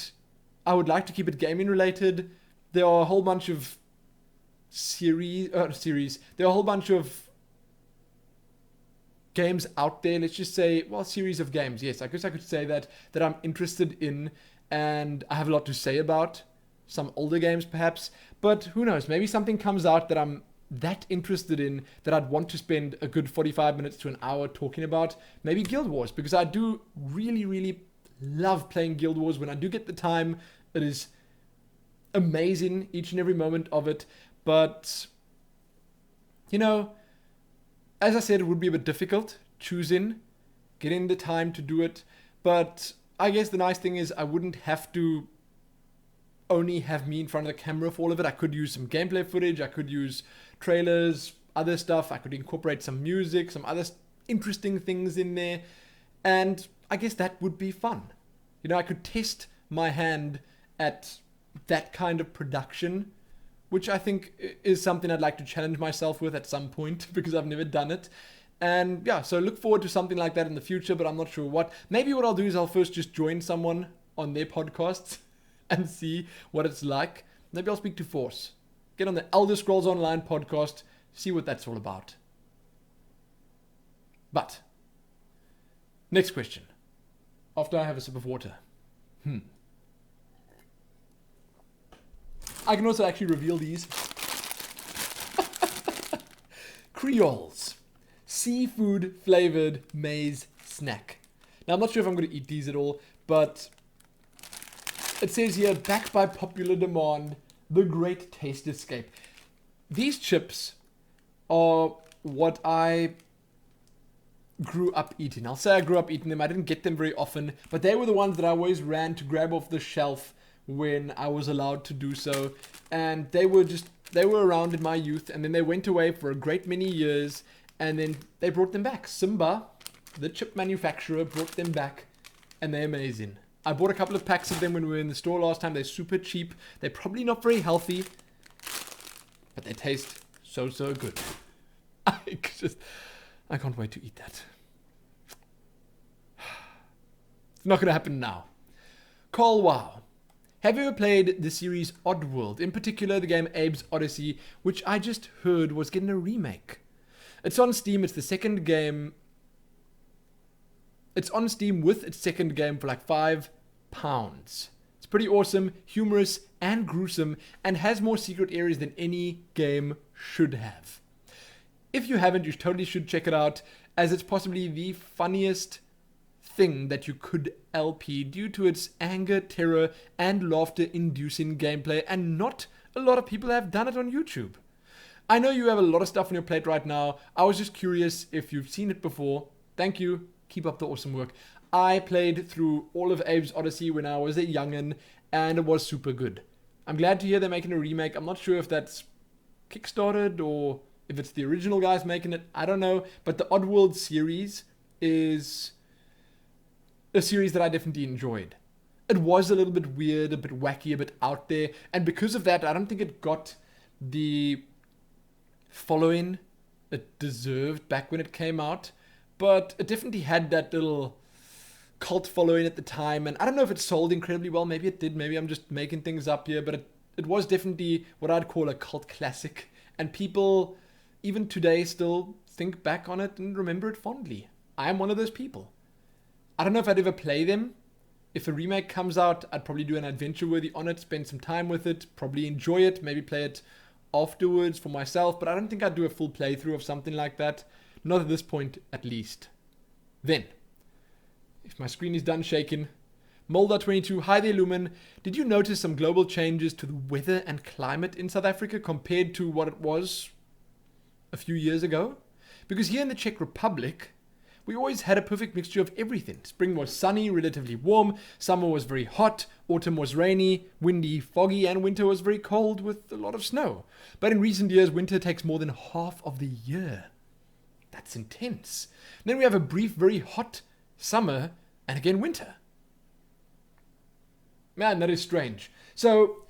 [SPEAKER 1] I would like to keep it gaming related. There are a whole bunch of there are a whole bunch of games out there, let's just say, well, series of games, yes, I guess I could say that I'm interested in, and I have a lot to say about. Some older games perhaps, but who knows, maybe something comes out that I'm that interested in that I'd want to spend a good 45 minutes to an hour talking about. Maybe Guild Wars, because I do really, really love playing Guild Wars. When I do get the time, it is amazing, each and every moment of it. But, you know, as I said, it would be a bit difficult choosing, getting the time to do it. But I guess the nice thing is I wouldn't have to only have me in front of the camera for all of it. I could use some gameplay footage, I could use trailers, other stuff, I could incorporate some music, some other interesting things in there, and I guess that would be fun. You know, I could test my hand at that kind of production, which I think is something I'd like to challenge myself with at some point, because I've never done it. And yeah, so look forward to something like that in the future, but I'm not sure what. Maybe what I'll do is I'll first just join someone on their podcasts and see what it's like. Maybe I'll speak to Force. Get on the Elder Scrolls Online podcast, see what that's all about. But, next question. After I have a sip of water. I can also actually reveal these. Creoles. Seafood flavored maize snack. Now, I'm not sure if I'm going to eat these at all, but it says here, backed by popular demand, the great taste escape. These chips are what I grew up eating. I'll say I grew up eating them. I didn't get them very often, but they were the ones that I always ran to grab off the shelf when I was allowed to do so. And they were around in my youth, and then they went away for a great many years, and then they brought them back. Simba, the chip manufacturer, brought them back, and they're amazing. I bought a couple of packs of them when we were in the store last time. They're super cheap. They're probably not very healthy, but they taste so good. I can't wait to eat that. It's not going to happen now. Carl Wow. Have you ever played the series Oddworld? In particular, the game Abe's Odyssey, which I just heard was getting a remake. It's on Steam. It's the second game. It's on Steam with its second game for like £5. It's pretty awesome, humorous, and gruesome, and has more secret areas than any game should have. If you haven't, you totally should check it out, as it's possibly the funniest thing that you could LP due to its anger, terror, and laughter-inducing gameplay, and not a lot of people have done it on YouTube. I know you have a lot of stuff on your plate right now. I was just curious if you've seen it before. Thank you. Keep up the awesome work. I played through all of Abe's Odyssey when I was a youngin', and it was super good. I'm glad to hear they're making a remake. I'm not sure if that's kickstarted or if it's the original guys making it. I don't know. But the Oddworld series is a series that I definitely enjoyed. it was a little bit weird, a bit wacky, a bit out there. And because of that, I don't think it got the following it deserved back when it came out. But it definitely had that little cult following at the time. And I don't know if it sold incredibly well. Maybe it did. Maybe I'm just making things up here. But it was definitely what I'd call a cult classic. And people, even today, still think back on it and remember it fondly. I am one of those people. I don't know if I'd ever play them. If a remake comes out, I'd probably do an adventure worthy on it, spend some time with it, probably enjoy it, maybe play it afterwards for myself, but I don't think I'd do a full playthrough of something like that. Not at this point, at least. Then, if my screen is done shaking, Mulder22, hi there Lumin. Did you notice some global changes to the weather and climate in South Africa compared to what it was a few years ago? Because here in the Czech Republic, we always had a perfect mixture of everything. Spring was sunny, relatively warm, summer was very hot, autumn was rainy, windy, foggy, and winter was very cold with a lot of snow. But in recent years, winter takes more than half of the year. That's intense. Then we have a brief, very hot summer, and again winter. Man, that is strange. So,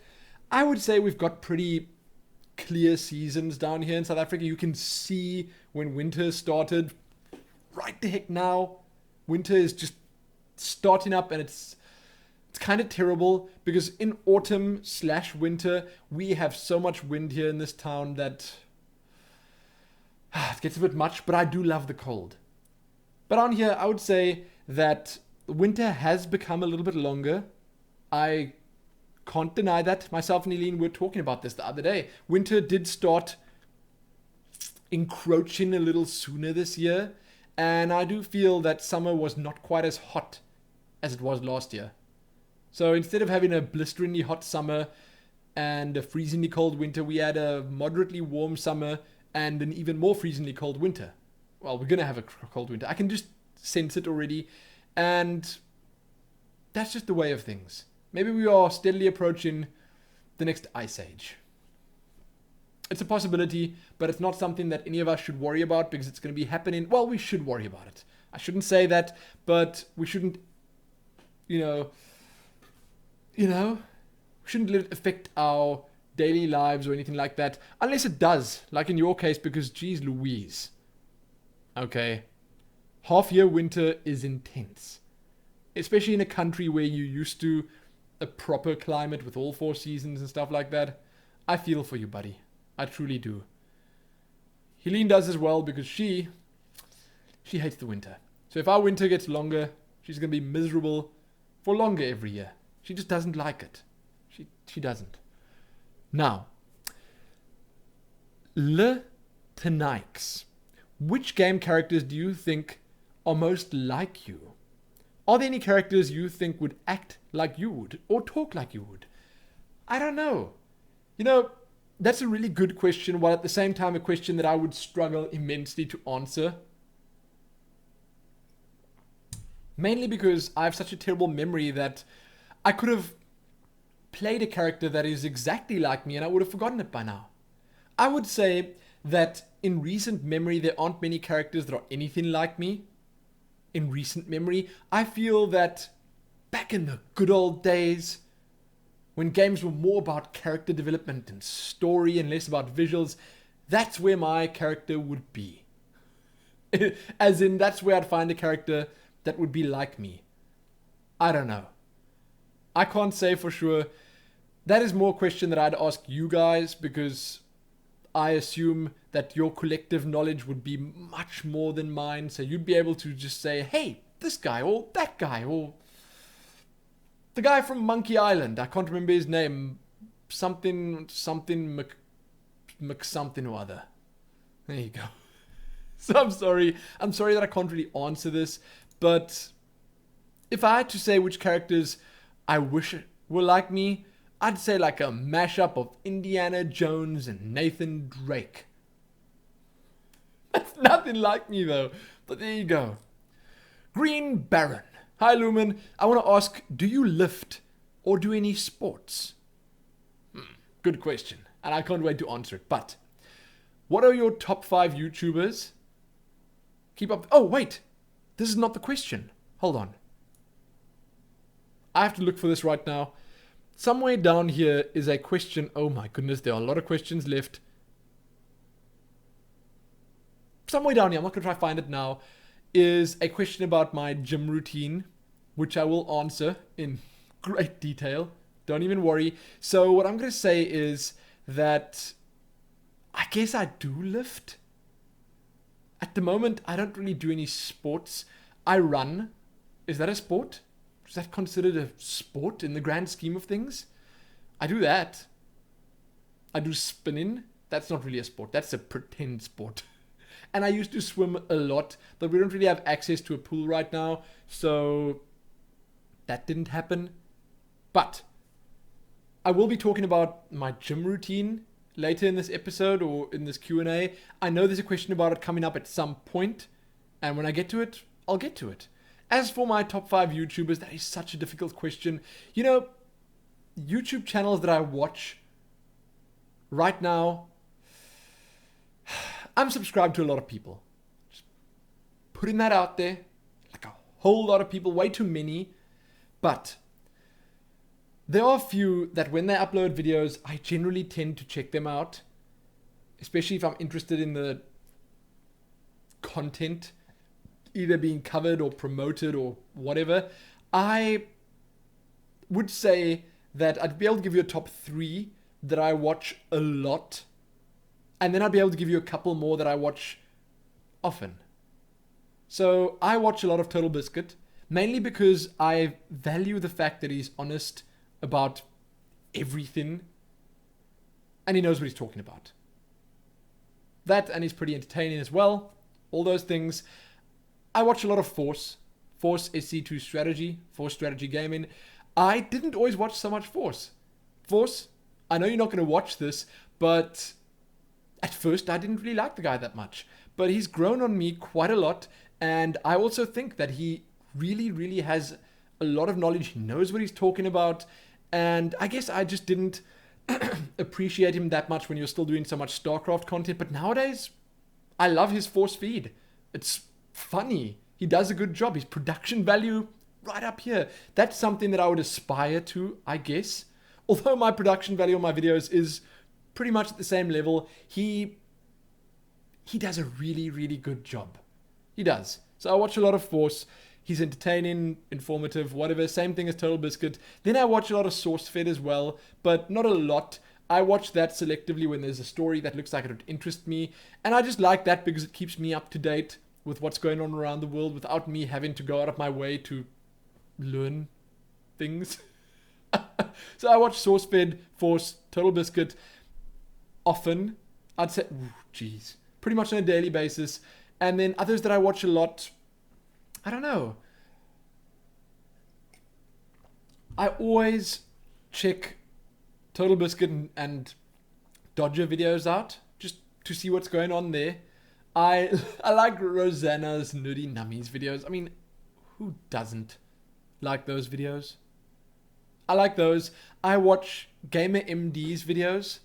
[SPEAKER 1] I would say we've got pretty clear seasons down here in South Africa. You can see when winter started. Right the heck now, winter is just starting up, and it's kind of terrible because in autumn/winter we have so much wind here in this town that it gets a bit much, but I do love the cold. But on here, I would say that winter has become a little bit longer. I can't deny that. Myself and Helene were talking about this the other day. Winter did start encroaching a little sooner this year. And I do feel that summer was not quite as hot as it was last year. So instead of having a blisteringly hot summer and a freezingly cold winter, we had a moderately warm summer and an even more freezingly cold winter. Well, we're going to have a cold winter. I can just sense it already. And that's just the way of things. Maybe we are steadily approaching the next ice age. It's a possibility, but it's not something that any of us should worry about because it's going to be happening. Well, we should worry about it. I shouldn't say that, but we shouldn't, we shouldn't let it affect our daily lives or anything like that, unless it does, like in your case, because geez Louise. Okay, half-year winter is intense, especially in a country where you're used to a proper climate with all 4 seasons and stuff like that. I feel for you, buddy. I truly do. Helene does as well because she hates the winter. So if our winter gets longer, she's going to be miserable for longer every year. She just doesn't like it. She doesn't. Now, Le Tenix. Which game characters do you think are most like you? Are there any characters you think would act like you would or talk like you would? I don't know. That's a really good question, while at the same time a question that I would struggle immensely to answer. Mainly because I have such a terrible memory that I could have played a character that is exactly like me and I would have forgotten it by now. I would say that in recent memory there aren't many characters that are anything like me. In recent memory, I feel that back in the good old days, when games were more about character development and story and less about visuals, that's where my character would be. As in, that's where I'd find a character that would be like me. I don't know. I can't say for sure. That is more a question that I'd ask you guys, because I assume that your collective knowledge would be much more than mine. So you'd be able to just say, hey, this guy, or that guy, or the guy from Monkey Island. I can't remember his name. Something Mc something or other. There you go. So I'm sorry that I can't really answer this. But if I had to say which characters I wish were like me, I'd say like a mashup of Indiana Jones and Nathan Drake. That's nothing like me though. But there you go. Green Baron. Hi Lumin. I want to ask, do you lift or do any sports? Good question. And I can't wait to answer it. But what are your top 5 YouTubers? Keep up. Oh, wait. This is not the question. Hold on. I have to look for this right now. Somewhere down here is a question. Oh my goodness, there are a lot of questions left. Somewhere down here, I'm not going to try to find it now, is a question about my gym routine, which I will answer in great detail. Don't even worry. So what I'm going to say is that I guess I do lift. At the moment, I don't really do any sports. I run. Is that a sport? Is that considered a sport in the grand scheme of things? I do that. I do spinning. That's not really a sport. That's a pretend sport. And I used to swim a lot, but we don't really have access to a pool right now, so that didn't happen. But I will be talking about my gym routine later in this episode or in this Q&A. I know there's a question about it coming up at some point, and when I get to it, I'll get to it. As for my top 5 YouTubers, that is such a difficult question. You know, YouTube channels that I watch right now, I'm subscribed to a lot of people. Just putting that out there, like a whole lot of people, way too many. But there are a few that when they upload videos, I generally tend to check them out, especially if I'm interested in the content either being covered or promoted or whatever. I would say that I'd be able to give you a top 3 that I watch a lot, and then I'd be able to give you a couple more that I watch often. So I watch a lot of Total Biscuit, mainly because I value the fact that he's honest about everything and he knows what he's talking about. That, and he's pretty entertaining as well. All those things. I watch a lot of Force SC2 strategy, Force strategy gaming. I didn't always watch so much Force. I know you're not going to watch this, but at first I didn't really like the guy that much. But he's grown on me quite a lot, and I also think that he really, really has a lot of knowledge. He knows what he's talking about, and I guess I just didn't appreciate him that much when he was still doing so much StarCraft content. But nowadays, I love his Force feed. It's funny. He does a good job. His production value right up here. That's something that I would aspire to, I guess. Although my production value on my videos is pretty much at the same level, he does a really, really good job. He does. So I watch a lot of Force. He's entertaining, informative, whatever. Same thing as Total Biscuit. Then I watch a lot of SourceFed as well, but not a lot. I watch that selectively when there's a story that looks like it would interest me. And I just like that because it keeps me up to date with what's going on around the world without me having to go out of my way to learn things. So I watch SourceFed, Force, Total Biscuit often. I'd say, pretty much on a daily basis. And then others that I watch a lot, I don't know. I always check Total Biscuit and Dodger videos out just to see what's going on there. I like Rosanna's Nerdy Nummies videos. I mean, who doesn't like those videos? I like those. I watch Gamer MD's videos.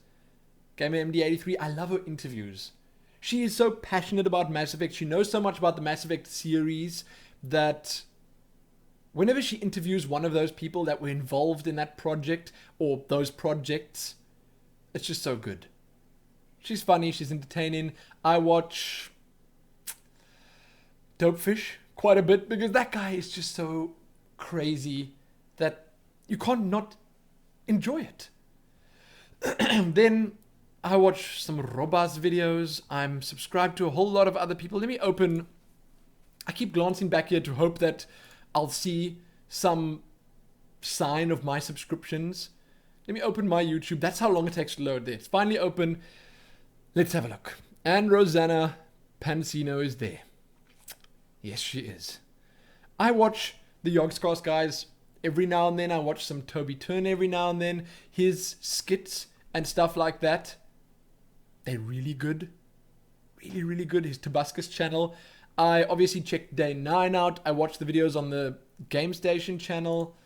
[SPEAKER 1] Gamer MD83. I love her interviews. She is so passionate about Mass Effect. She knows so much about the Mass Effect series that whenever she interviews one of those people that were involved in that project or those projects, it's just so good. She's funny, she's entertaining. I watch Dopefish quite a bit because that guy is just so crazy that you can't not enjoy it. Then I watch some Robas videos. I'm subscribed to a whole lot of other people. Let me open. I keep glancing back here to hope that I'll see some sign of my subscriptions. Let me open my YouTube. That's how long it takes to load there. It's finally open. Let's have a look. And Rosanna Pansino is there. Yes, she is. I watch the Yogscast guys every now and then. I watch some Toby Turner every now and then. His skits and stuff like that. They're really good. Really, really good. His Tabascus channel. I obviously check Day 9 out. I watch the videos on the Game Station channel.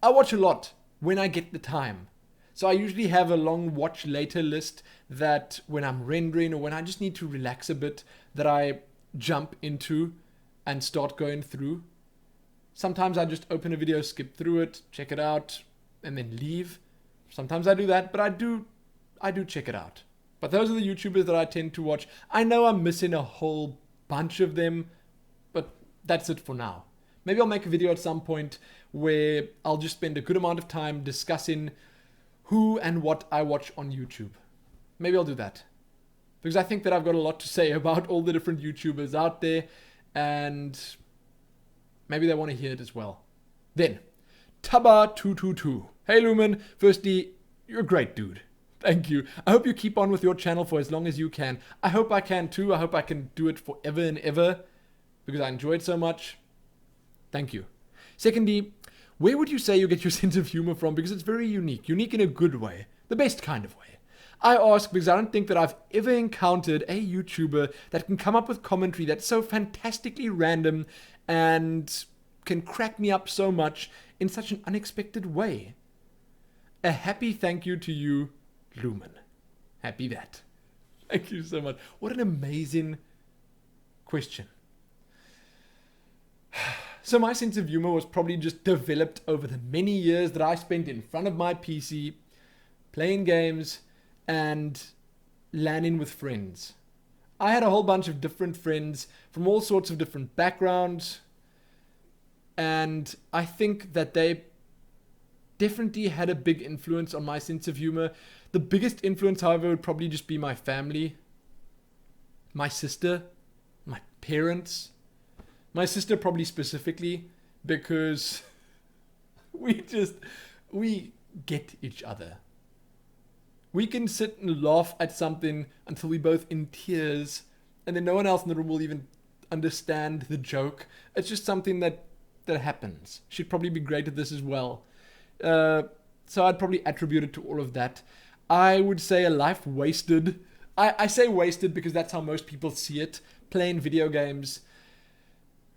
[SPEAKER 1] I watch a lot when I get the time. So I usually have a long watch later list that when I'm rendering or when I just need to relax a bit, that I jump into and start going through. Sometimes I just open a video, skip through it, check it out, and then leave. Sometimes I do that, but I do check it out. But those are the YouTubers that I tend to watch. I know I'm missing a whole bunch of them, but that's it for now. Maybe I'll make a video at some point where I'll just spend a good amount of time discussing who and what I watch on YouTube. Maybe I'll do that. Because I think that I've got a lot to say about all the different YouTubers out there, and maybe they want to hear it as well. Then, Taba222. Hey Lumin, firstly, you're a great dude. Thank you. I hope you keep on with your channel for as long as you can. I hope I can too. I hope I can do it forever and ever because I enjoy it so much. Thank you. Secondly, where would you say you get your sense of humor from? Because it's very unique. Unique in a good way. The best kind of way. I ask because I don't think that I've ever encountered a YouTuber that can come up with commentary that's so fantastically random and can crack me up so much in such an unexpected way. A happy thank you to you, Lumin. Happy that. Thank you so much. What an amazing question. So my sense of humor was probably just developed over the many years that I spent in front of my PC, playing games, and LANing with friends. I had a whole bunch of different friends from all sorts of different backgrounds, and I think that they definitely had a big influence on my sense of humor. The biggest influence, however, would probably just be my family, my sister, my parents. My sister probably specifically, because we get each other. We can sit and laugh at something until we're both in tears, and then no one else in the room will even understand the joke. It's just something that happens. She'd probably be great at this as well. So I'd probably attribute it to all of that. I would say a life wasted. I say wasted because that's how most people see it. Playing video games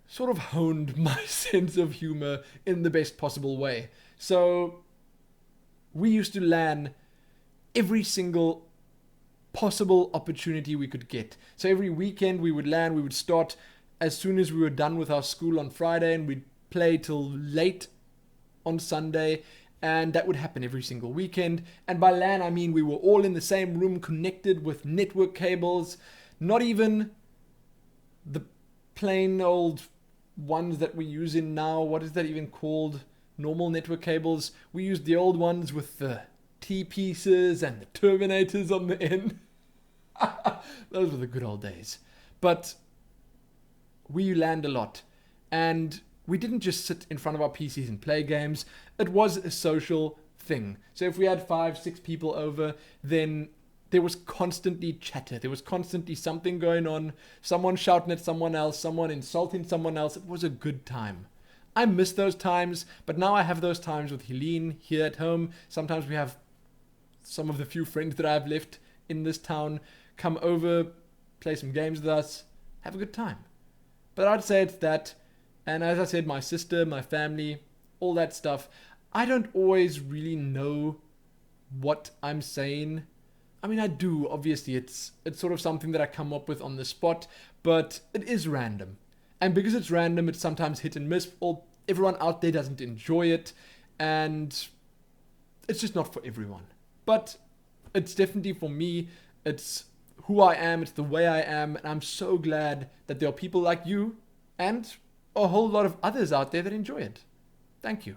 [SPEAKER 1] sort of honed my sense of humor in the best possible way. So we used to LAN every single possible opportunity we could get. So every weekend we would LAN. We would start as soon as we were done with our school on Friday, and we'd play till late on Sunday, and that would happen every single weekend. And by LAN I mean we were all in the same room connected with network cables, not even the plain old ones that we're using now. What is that even called? Normal network cables. We used the old ones with the T-pieces and the terminators on the end. Those were the good old days. But we LANed a lot, and we didn't just sit in front of our PCs and play games. It was a social thing. So if we had 5-6 people over, then there was constantly chatter. There was constantly something going on. Someone shouting at someone else, someone insulting someone else. It was a good time. I miss those times, but now I have those times with Helene here at home. Sometimes we have some of the few friends that I have left in this town come over, play some games with us, have a good time. But I'd say it's that. And as I said, my sister, my family, all that stuff. I don't always really know what I'm saying. I mean, I do, obviously. It's sort of something that I come up with on the spot, but it is random. And because it's random, it's sometimes hit and miss. Everyone out there doesn't enjoy it, and it's just not for everyone. But it's definitely for me. It's who I am. It's the way I am. And I'm so glad that there are people like you and a whole lot of others out there that enjoy it. Thank you.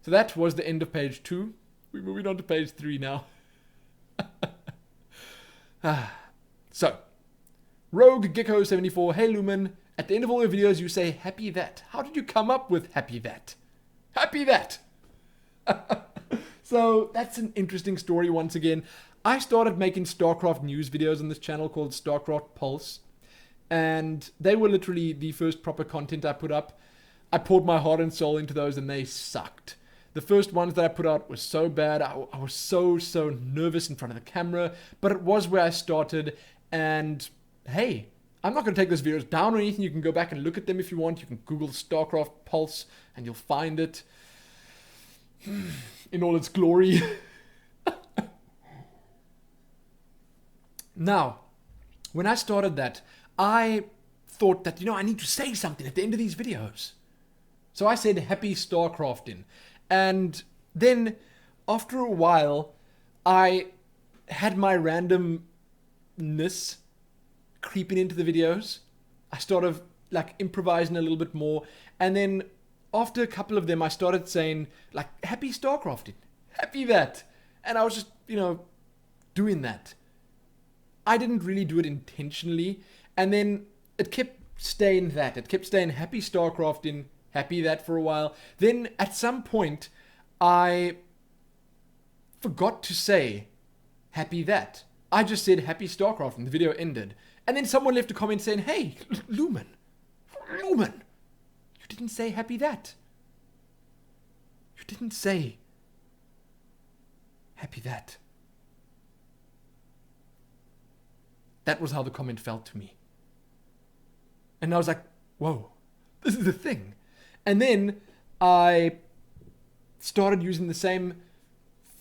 [SPEAKER 1] So that was the end of page 2. We're moving on to page 3 now. So, Rogue Gecko 74. Hey Lumin, at the end of all your videos you say happy that. How did you come up with happy that? Happy that! So that's an interesting story once again. I started making StarCraft news videos on this channel called StarCraft Pulse, and they were literally the first proper content I put up. I poured my heart and soul into those, and they sucked. The first ones that I put out were so bad. I was so nervous in front of the camera, but it was where I started. And hey, I'm not going to take those videos down or anything. You can go back and look at them if you want. You can Google StarCraft Pulse and you'll find it in all its glory. Now, when I started that, I thought that, I need to say something at the end of these videos. So I said happy StarCrafting. And then after a while, I had my randomness creeping into the videos. I started like improvising a little bit more. And then after a couple of them, I started saying like happy StarCrafting, happy that. And I was just, doing that. I didn't really do it intentionally. And then it kept staying that. It kept staying happy StarCrafting, happy that for a while. Then at some point, I forgot to say happy that. I just said happy StarCrafting. The video ended. And then someone left a comment saying, hey, Lumin, you didn't say happy that. You didn't say happy that. That was how the comment felt to me. And I was like, whoa, this is the thing. And then I started using the same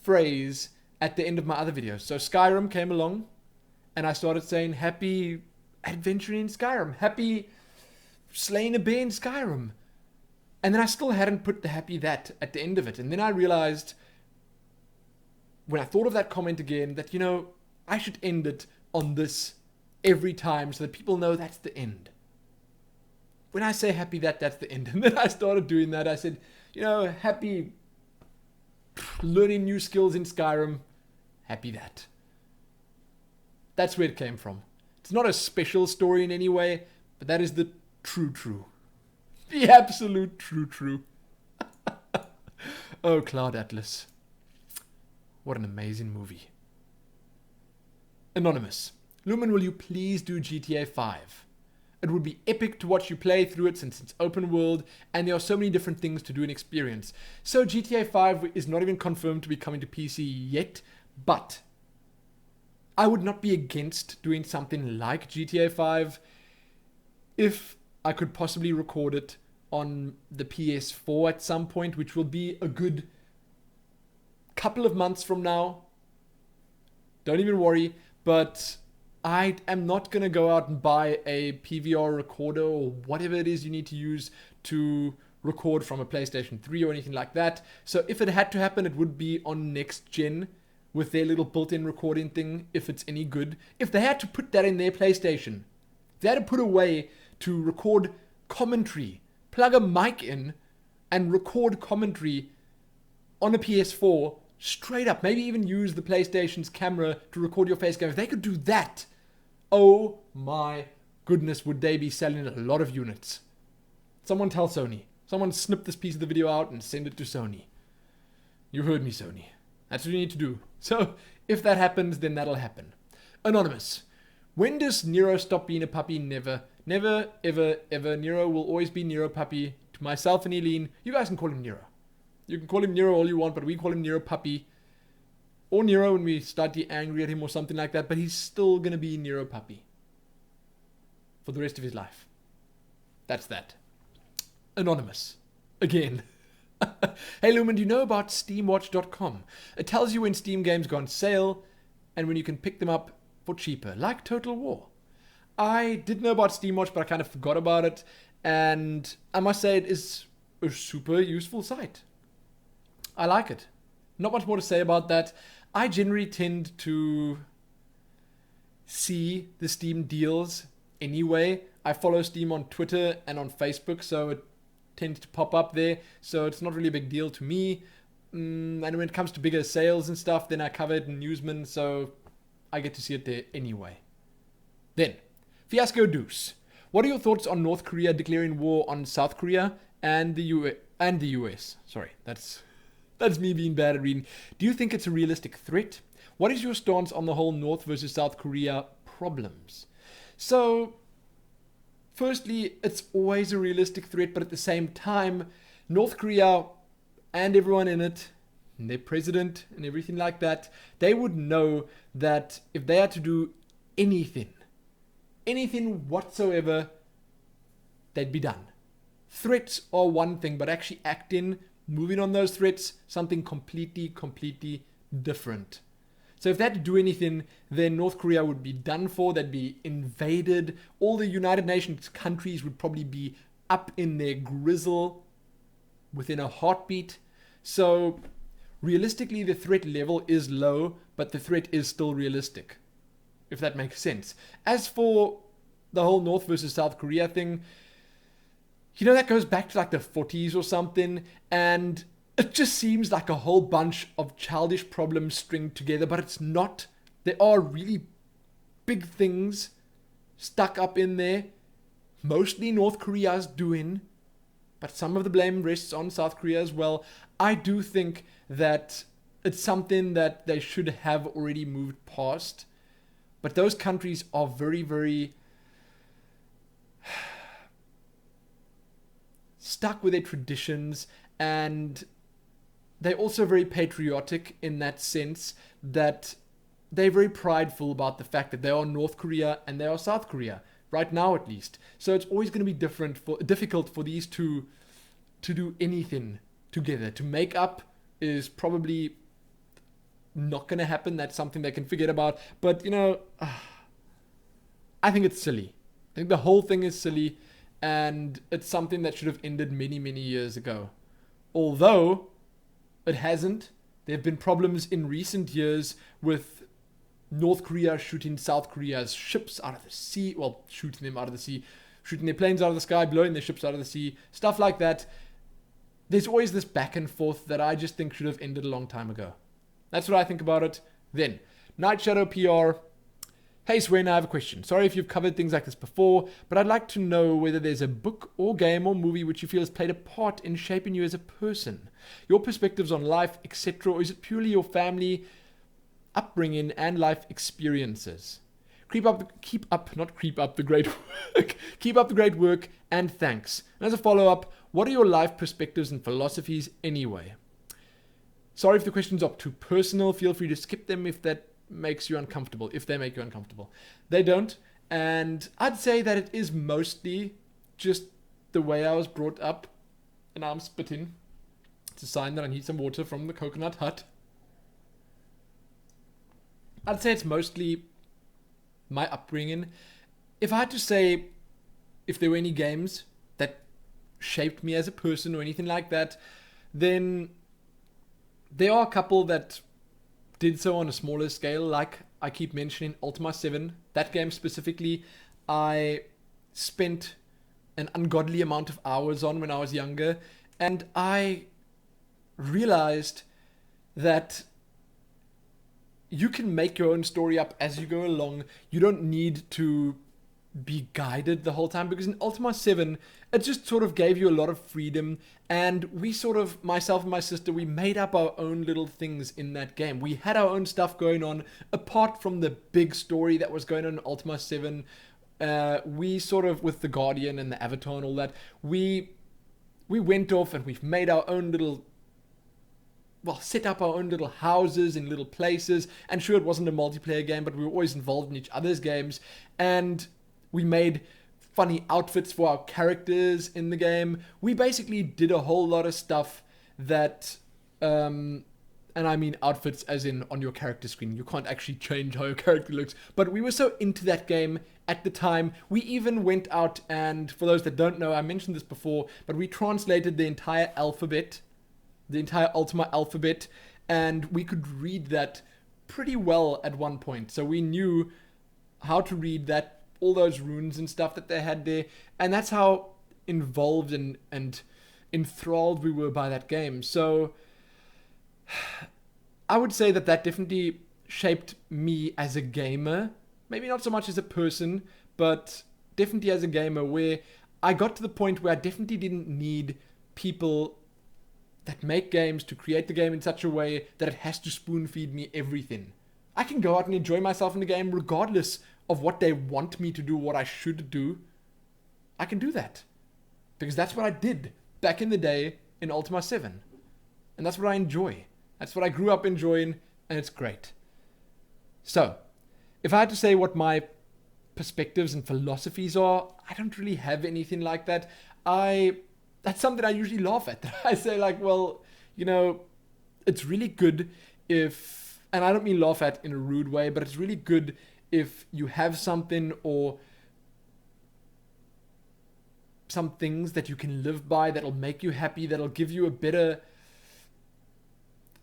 [SPEAKER 1] phrase at the end of my other videos. So Skyrim came along and I started saying happy adventuring in Skyrim, happy slaying a bear in Skyrim. And then I still hadn't put the happy that at the end of it. And then I realized when I thought of that comment again that, I should end it on this every time so that people know that's the end. When I say happy that, that's the end. And then I started doing that. I said, happy learning new skills in Skyrim, happy that. That's where it came from. It's not a special story in any way, but that is the true. The absolute true. Oh, Cloud Atlas. What an amazing movie. Anonymous. Lumin, will you please do GTA 5? It would be epic to watch you play through it since it's open world and there are so many different things to do and experience. So GTA 5 is not even confirmed to be coming to PC yet, but I would not be against doing something like GTA 5 if I could possibly record it on the PS4 at some point, which will be a good couple of months from now. Don't even worry, but I am not going to go out and buy a PVR recorder or whatever it is you need to use to record from a PlayStation 3 or anything like that. So if it had to happen, it would be on next gen with their little built-in recording thing, if it's any good. If they had to put that in their PlayStation, if they had to put a way to record commentary, plug a mic in and record commentary on a PS4 straight up, maybe even use the PlayStation's camera to record your face game. If they could do that, oh my goodness, would they be selling a lot of units. Someone tell Sony. Someone snip this piece of the video out and send it to Sony. You heard me, Sony. That's what you need to do. So, if that happens, then that'll happen. Anonymous. When does Nero stop being a puppy? Never. Never, ever, ever. Nero will always be Nero puppy. To myself and Helene, you guys can call him Nero. You can call him Nero all you want, but we call him Nero puppy. Or Nero when we start to get angry at him or something like that, but he's still going to be Nero puppy. For the rest of his life. That's that. Anonymous. Again. Hey Lumin, do you know about SteamWatch.com? It tells you when Steam games go on sale and when you can pick them up for cheaper, like Total War. I did know about SteamWatch, but I kind of forgot about it, and I must say it is a super useful site. I like it. Not much more to say about that. I generally tend to see the Steam deals anyway. I follow Steam on Twitter and on Facebook, so it tends to pop up there. So it's not really a big deal to me. And when it comes to bigger sales and stuff, then I cover it in Newsman, so I get to see it there anyway. Then, Fiasco Deuce. What are your thoughts on North Korea declaring war on South Korea and the US? Sorry, that's me being bad at reading. Do you think it's a realistic threat? What is your stance on the whole North versus South Korea problems? So, firstly, it's always a realistic threat, but at the same time, North Korea and everyone in it, and their president and everything like that, they would know that if they had to do anything whatsoever, they'd be done. Threats are one thing, but actually acting, moving on those threats, something completely different. So if they had to do anything, then North Korea would be done for. They'd be invaded. All the United Nations countries would probably be up in their grizzle within a heartbeat. So realistically, the threat level is low, but the threat is still realistic, if that makes sense. As for the whole North versus South Korea thing, that goes back to like the 40s or something, and it just seems like a whole bunch of childish problems stringed together, but it's not. There are really big things stuck up in there. Mostly North Korea's doing, but some of the blame rests on South Korea as well. I do think that it's something that they should have already moved past, but those countries are very, very stuck with their traditions, and they're also very patriotic in that sense that they're very prideful about the fact that they are North Korea and they are South Korea, right now at least. So it's always going to be difficult for these two to do anything together. To make up is probably not going to happen. That's something they can forget about. But, I think it's silly. I think the whole thing is silly, and it's something that should have ended many, many years ago. Although it hasn't. There have been problems in recent years with North Korea shooting South Korea's ships out of the sea. Well, shooting them out of the sea. Shooting their planes out of the sky, blowing their ships out of the sea. Stuff like that. There's always this back and forth that I just think should have ended a long time ago. That's what I think about it. Then, Night Shadow PR. Hey Swain, I have a question. Sorry if you've covered things like this before, but I'd like to know whether there's a book or game or movie which you feel has played a part in shaping you as a person. Your perspectives on life, etc., or is it purely your family, upbringing, and life experiences? Keep up the great work. Keep up the great work, and thanks. And as a follow-up, what are your life perspectives and philosophies anyway? Sorry if the questions are too personal. Feel free to skip them if that makes you uncomfortable, if they make you uncomfortable. They don't, and I'd say that it is mostly just the way I was brought up, and I'm spitting. It's a sign that I need some water from the coconut hut. I'd say it's mostly my upbringing. If I had to say if there were any games that shaped me as a person or anything like that, then there are a couple that did so on a smaller scale, like I keep mentioning Ultima 7. That game specifically, I spent an ungodly amount of hours on when I was younger, and I realized that you can make your own story up as you go along. You don't need to be guided the whole time, because in Ultima 7 it just sort of gave you a lot of freedom, and we sort of, myself and my sister, we made up our own little things in that game. We had our own stuff going on apart from the big story that was going on in Ultima 7. We sort of, with the Guardian and the Avatar and all that, we went off and we've made our own little, set up our own little houses in little places. And sure, it wasn't a multiplayer game, but we were always involved in each other's games, and we made funny outfits for our characters in the game. We basically did a whole lot of stuff that, and I mean outfits as in on your character screen. You can't actually change how your character looks. But we were so into that game at the time. We even went out and, for those that don't know, I mentioned this before, but we translated the entire alphabet, the entire Ultima alphabet, and we could read that pretty well at one point. So we knew how to read that, all those runes and stuff that they had there, and that's how involved and enthralled we were by that game. So I would say that definitely shaped me as a gamer. Maybe not so much as a person, but definitely as a gamer, where I got to the point where I definitely didn't need people that make games to create the game in such a way that it has to spoon feed me everything. I can go out and enjoy myself in the game regardless of what they want me to do, what I should do. I can do that, because that's what I did back in the day in Ultima 7. And that's what I enjoy. That's what I grew up enjoying, and it's great. So, if I had to say what my perspectives and philosophies are, I don't really have anything like that. That's something I usually laugh at. I say like, well, it's really good if And I don't mean laugh at in a rude way, but it's really good if you have something or some things that you can live by that'll make you happy, that'll give you a better,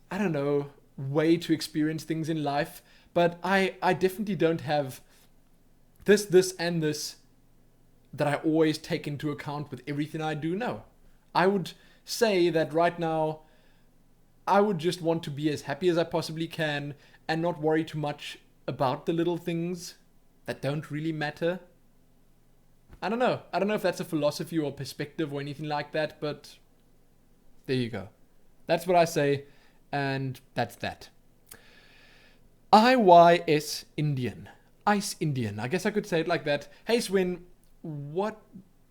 [SPEAKER 1] I don't know, way to experience things in life. But I definitely don't have this, and this that I always take into account with everything I do. No. I would say that right now, I would just want to be as happy as I possibly can and not worry too much about the little things that don't really matter. I don't know. I don't know if that's a philosophy or perspective or anything like that, but there you go. That's what I say, and that's that. IYS Indian. Ice Indian. I guess I could say it like that. Hey Swin,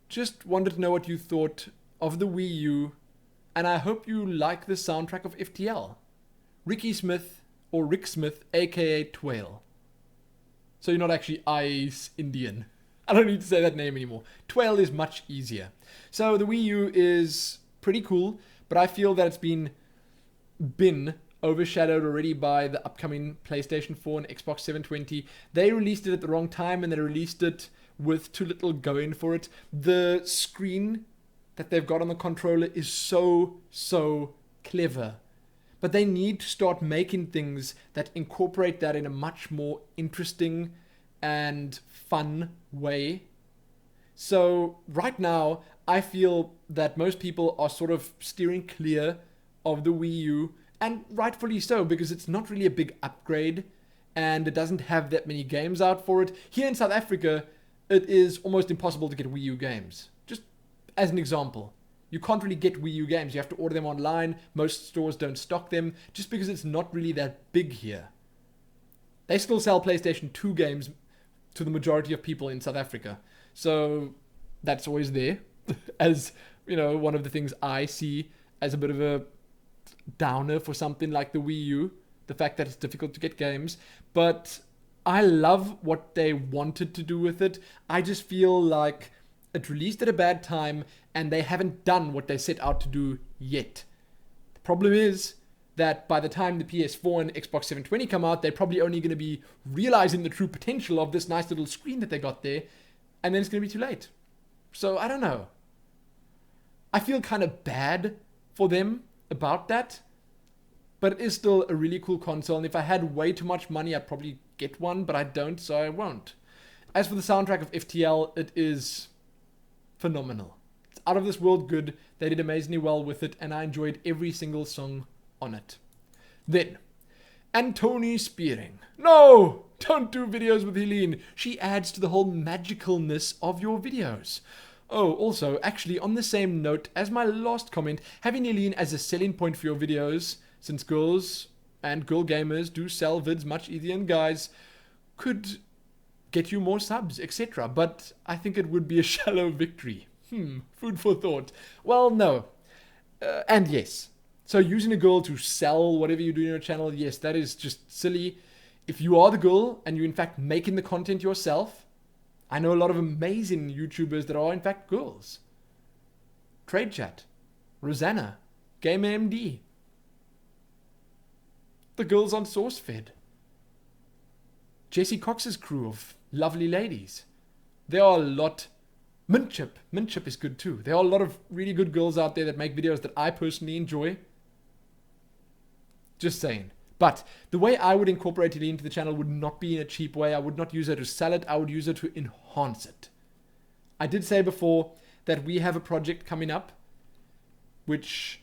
[SPEAKER 1] just wanted to know what you thought of the Wii U, and I hope you like the soundtrack of FTL. Ricky Smith, or Rick Smith, aka Twale. So you're not actually Ice Indian. I don't need to say that name anymore. Twale is much easier. So the Wii U is pretty cool, but I feel that it's been overshadowed already by the upcoming PlayStation 4 and Xbox 720. They released it at the wrong time, and they released it with too little going for it. The screen that they've got on the controller is so clever. But they need to start making things that incorporate that in a much more interesting and fun way. So right now, I feel that most people are sort of steering clear of the Wii U, and rightfully so, because it's not really a big upgrade, and it doesn't have that many games out for it. Here in South Africa, it is almost impossible to get Wii U games. Just as an example. You can't really get Wii U games. You have to order them online. Most stores don't stock them, just because it's not really that big here. They still sell PlayStation 2 games to the majority of people in South Africa. So that's always there. As, one of the things I see as a bit of a downer for something like the Wii U. The fact that it's difficult to get games. But I love what they wanted to do with it. I just feel like it released at a bad time, and they haven't done what they set out to do yet. The problem is that by the time the PS4 and Xbox 720 come out, they're probably only going to be realizing the true potential of this nice little screen that they got there, and then it's going to be too late. So I don't know. I feel kind of bad for them about that, but it is still a really cool console, and if I had way too much money, I'd probably get one, but I don't, so I won't. As for the soundtrack of FTL, it is phenomenal. It's out of this world good. They did amazingly well with it, and I enjoyed every single song on it. Then, Antoni Spearing. No! Don't do videos with Helene. She adds to the whole magicalness of your videos. Oh, also, actually, on the same note as my last comment, having Helene as a selling point for your videos, since girls and girl gamers do sell vids much easier than guys, could get you more subs, etc. But I think it would be a shallow victory. Food for thought. Well, no. And yes. So using a girl to sell whatever you do in your channel, yes, that is just silly. If you are the girl and you're in fact making the content yourself, I know a lot of amazing YouTubers that are in fact girls. Trade Chat, Rosanna, GamerMD, the girls on SourceFed, Jesse Cox's crew of lovely ladies. There are a lot. Mintchip is good too. There are a lot of really good girls out there that make videos that I personally enjoy. Just saying. But the way I would incorporate it into the channel would not be in a cheap way. I would not use her to sell it. I would use her to enhance it. I did say before that we have a project coming up which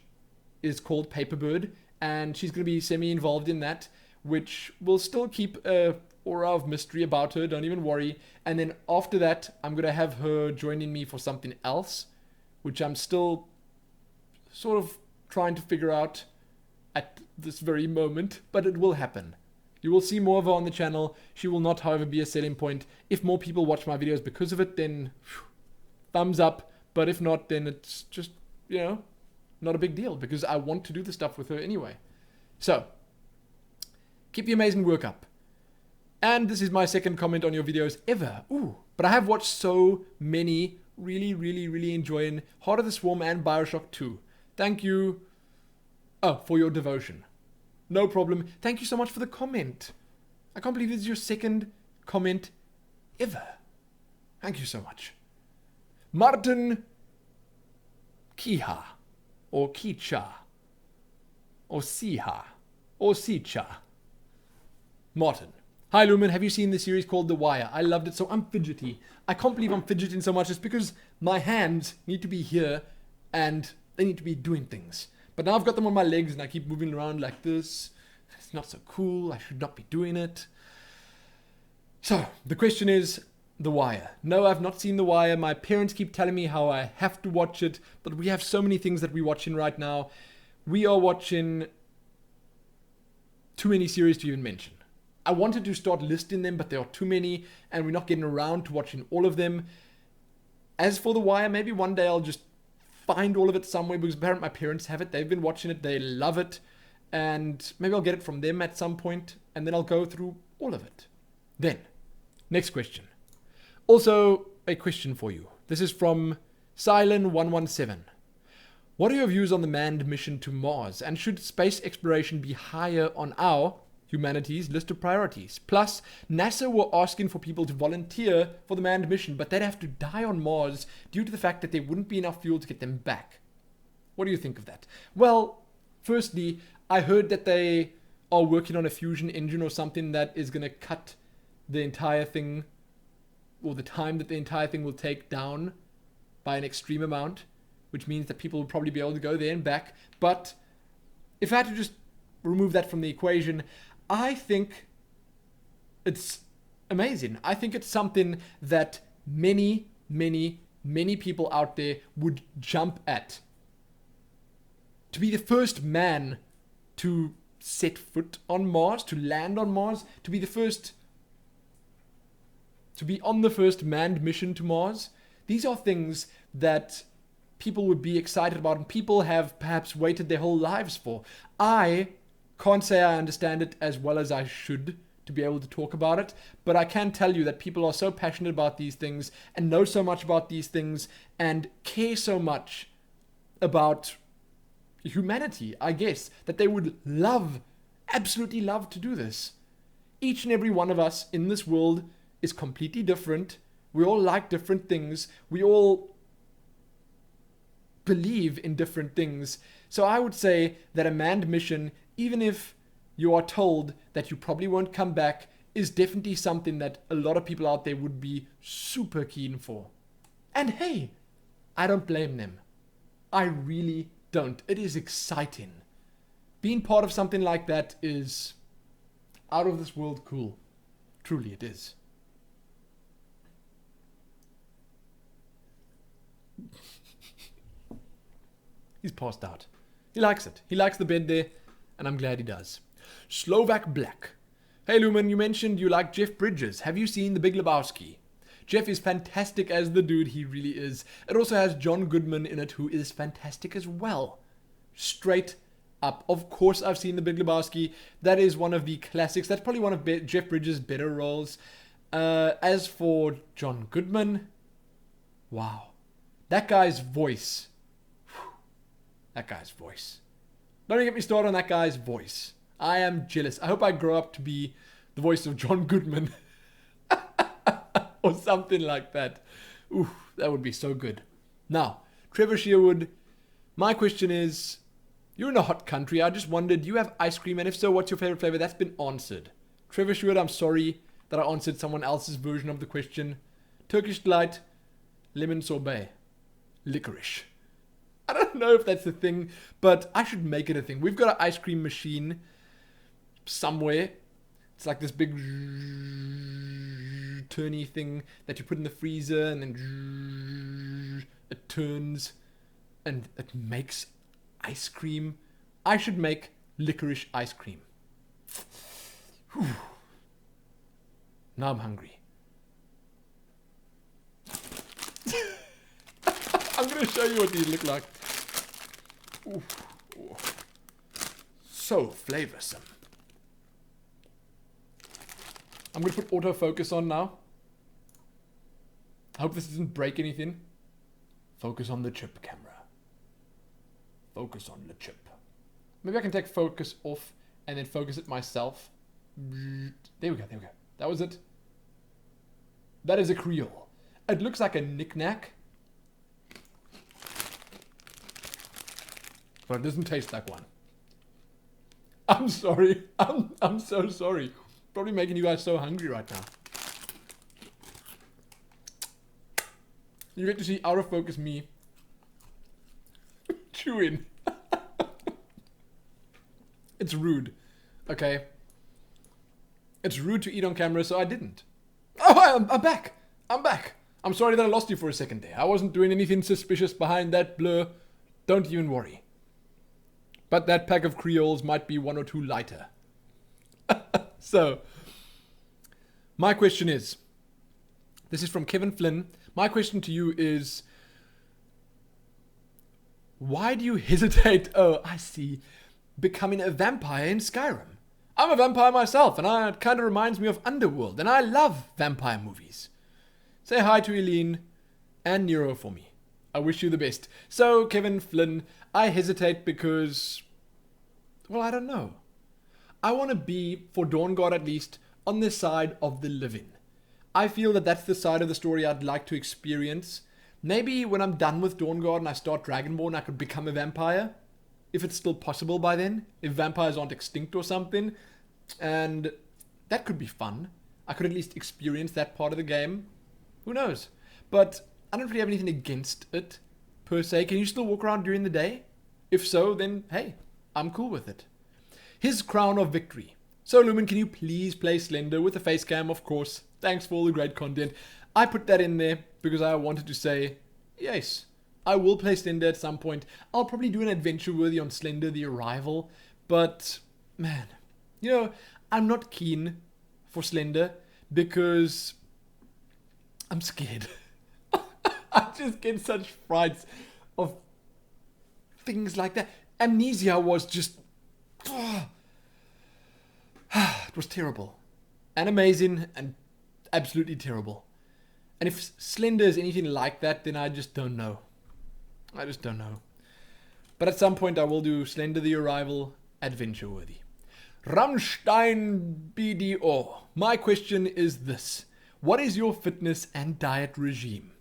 [SPEAKER 1] is called Paperbird, and she's going to be semi-involved in that, which will still keep a aura of mystery about her. Don't even worry. And then after that, I'm going to have her joining me for something else, which I'm still sort of trying to figure out at this very moment, but it will happen. You will see more of her on the channel. She will not, however, be a selling point. If more people watch my videos because of it, then thumbs up. But if not, then it's just, not a big deal, because I want to do the stuff with her anyway. So, keep the amazing work up. And this is my second comment on your videos ever. Ooh, but I have watched so many, really enjoying Heart of the Swarm and Bioshock 2. Thank you for your devotion. No problem. Thank you so much for the comment. I can't believe this is your second comment ever. Thank you so much. Martin Kiha, or Kicha, or Siha, or Sicha. Martin. Hi Lumin, have you seen the series called The Wire? I loved it, so I'm fidgety. I can't believe I'm fidgeting so much. It's because my hands need to be here and they need to be doing things. But now I've got them on my legs and I keep moving around like this. It's not so cool. I should not be doing it. So, the question is, The Wire. No, I've not seen The Wire. My parents keep telling me how I have to watch it, but we have so many things that we're watching right now. We are watching too many series to even mention. I wanted to start listing them, but there are too many, and we're not getting around to watching all of them. As for The Wire, maybe one day I'll just find all of it somewhere, because apparently my parents have it. They've been watching it. They love it. And maybe I'll get it from them at some point, and then I'll go through all of it. Then, next question. Also, a question for you. This is from Silent117. What are your views on the manned mission to Mars? And should space exploration be higher on our, humanity's, list of priorities? Plus, NASA were asking for people to volunteer for the manned mission, but they'd have to die on Mars due to the fact that there wouldn't be enough fuel to get them back. What do you think of that? Well, firstly, I heard that they are working on a fusion engine or something that is going to cut the entire thing, or the time that the entire thing will take down by an extreme amount, which means that people will probably be able to go there and back. But if I had to just remove that from the equation, I think it's amazing. I think it's something that many, many, many people out there would jump at. To be the first man to set foot on Mars, to land on Mars, to be on the first manned mission to Mars. These are things that people would be excited about and people have perhaps waited their whole lives for. I can't say I understand it as well as I should to be able to talk about it, but I can tell you that people are so passionate about these things and know so much about these things and care so much about humanity, I guess, that they would love, absolutely love to do this. Each and every one of us in this world is completely different. We all like different things. We all believe in different things. So I would say that a manned mission, even if you are told that you probably won't come back, is definitely something that a lot of people out there would be super keen for. And hey, I don't blame them. I really don't. It is exciting. Being part of something like that is out of this world cool. Truly it is. He's passed out. He likes it. He likes the bed there, and I'm glad he does. Slovak Black. Hey Lumin, you mentioned you like Jeff Bridges. Have you seen The Big Lebowski? Jeff is fantastic as the dude, he really is. It also has John Goodman in it, who is fantastic as well. Straight up. Of course I've seen The Big Lebowski. That is one of the classics. That's probably one of Jeff Bridges' better roles. As for John Goodman, wow. That guy's voice. That guy's voice. Don't even get me started on that guy's voice. I am jealous. I hope I grow up to be the voice of John Goodman. Or something like that. Ooh, that would be so good. Now, Trevor Sherwood, my question is, you're in a hot country. I just wondered, do you have ice cream? And if so, what's your favorite flavor? That's been answered. Trevor Sherwood, I'm sorry that I answered someone else's version of the question. Turkish Delight, lemon sorbet, licorice. I don't know if that's a thing, but I should make it a thing. We've got an ice cream machine somewhere. It's like this big turny thing that you put in the freezer, and then it turns and it makes ice cream. I should make licorice ice cream. Whew. Now I'm hungry. I'm going to show you what these look like. Ooh. Ooh. So flavoursome. I'm going to put autofocus on now. I hope this doesn't break anything. Focus on the chip, camera. Focus on the chip. Maybe I can take focus off and then focus it myself. There we go. That was it. That is a Creole. It looks like a knick-knack, but it doesn't taste like one. I'm sorry. I'm so sorry. Probably making you guys so hungry right now. You get to see out of focus me chewing. It's rude. Okay. It's rude to eat on camera, so I didn't. Oh, I'm back. I'm sorry that I lost you for a second there. I wasn't doing anything suspicious behind that blur. Don't even worry. But that pack of Creoles might be 1 or 2 lighter. So, my question is, this is from Kevin Flynn. My question to you is, why do you hesitate, oh, I see, becoming a vampire in Skyrim? I'm a vampire myself, and it kind of reminds me of Underworld, and I love vampire movies. Say hi to Helene and Nero for me. I wish you the best. So, Kevin Flynn, I hesitate because, well, I don't know. I want to be, for Dawnguard at least, on the side of the living. I feel that that's the side of the story I'd like to experience. Maybe when I'm done with Dawnguard and I start Dragonborn, I could become a vampire. If it's still possible by then. If vampires aren't extinct or something. And that could be fun. I could at least experience that part of the game. Who knows? But I don't really have anything against it, per se. Can you still walk around during the day? If so, then hey, I'm cool with it. His Crown of Victory. So Lumin, can you please play Slender with a face cam, of course. Thanks for all the great content. I put that in there because I wanted to say, yes, I will play Slender at some point. I'll probably do an adventure worthy on Slender the Arrival. But, man, you know, I'm not keen for Slender because I'm scared. I just get such frights of things like that. Amnesia was just... it was terrible. And amazing and absolutely terrible. And if Slender is anything like that, then I just don't know. I just don't know. But at some point I will do Slender the Arrival adventure worthy. Rammstein BDO. My question is this. What is your fitness and diet regime?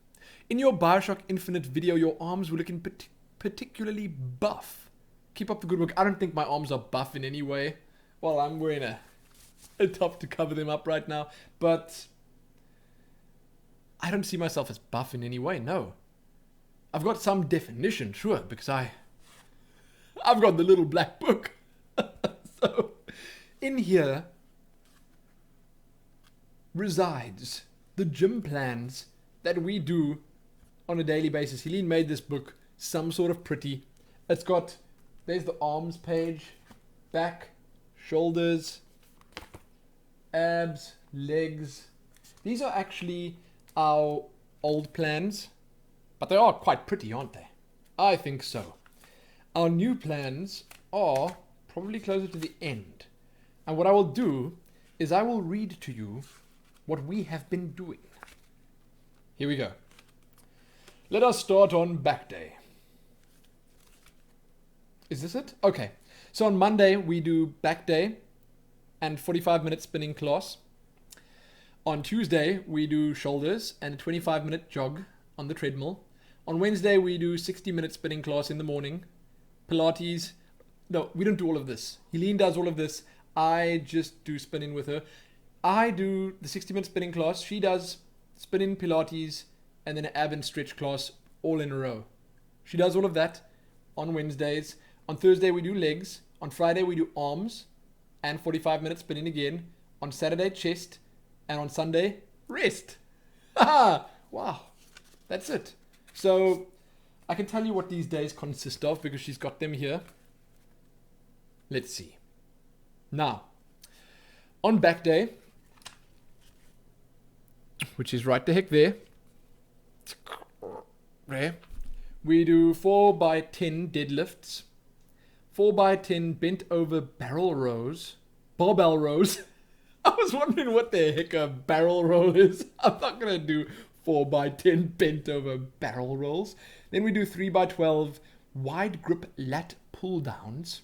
[SPEAKER 1] In your Bioshock Infinite video, your arms were looking particularly buff. Keep up the good work. I don't think my arms are buff in any way. Well, I'm wearing a top to cover them up right now. But I don't see myself as buff in any way, no. I've got some definition, sure, because I've got the little black book. So, in here resides the gym plans that we do on a daily basis. Helene made this book some sort of pretty. It's got, there's the arms page, back, shoulders, abs, legs. These are actually our old plans, but they are quite pretty, aren't they? I think so. Our new plans are probably closer to the end. And what I will do is I will read to you what we have been doing. Here we go. Let us start on back day. Is this it? Okay. So on Monday we do back day and 45-minute spinning class. On Tuesday we do shoulders and a 25-minute jog on the treadmill. On Wednesday we do 60-minute spinning class in the morning. Pilates. No, we don't do all of this. Helene does all of this. I just do spinning with her. I do the 60-minute spinning class. She does spinning, Pilates, and then an ab and stretch class all in a row. She does all of that on Wednesdays. On Thursday we do legs. On Friday we do arms and 45 minutes spinning again. On Saturday chest. And on Sunday rest. Haha! Wow. That's it. So I can tell you what these days consist of because she's got them here. Let's see. Now, on back day, which is right the heck there, we do 4x10 deadlifts, 4x10 bent over barrel rows, barbell rows. I was wondering what the heck a barrel roll is. I'm not going to do 4x10 bent over barrel rolls. Then we do 3x12 wide grip lat pull downs.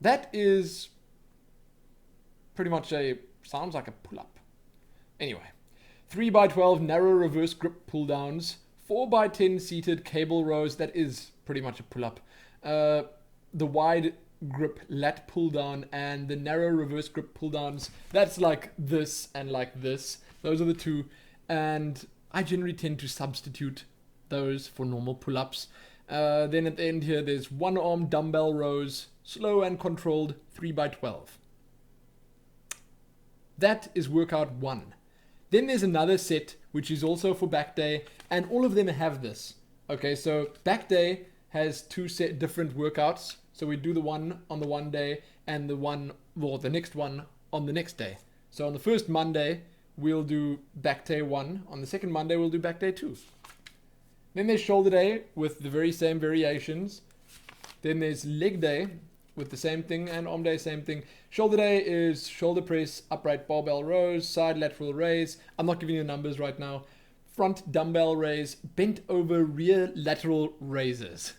[SPEAKER 1] that is pretty much sounds like a pull-up. Anyway, 3x12 narrow reverse grip pull-downs, 4x10 seated cable rows, that is pretty much a pull-up. The wide grip lat pull-down and the narrow reverse grip pull-downs, that's like this and like this. Those are the two. And I generally tend to substitute those for normal pull-ups. Then at the end here, there's one arm dumbbell rows, slow and controlled, 3x12. That is workout 1. Then there's another set, which is also for back day, and all of them have this. Okay, so back day has 2 different workouts. So we do the one on the one day and the next one on the next day. So on the first Monday, we'll do back day 1. On the second Monday, we'll do back day 2. Then there's shoulder day with the very same variations. Then there's leg day with the same thing, and arm day, same thing. Shoulder day is shoulder press, upright barbell rows, side lateral raise. I'm not giving you the numbers right now. Front dumbbell raise, bent over rear lateral raises.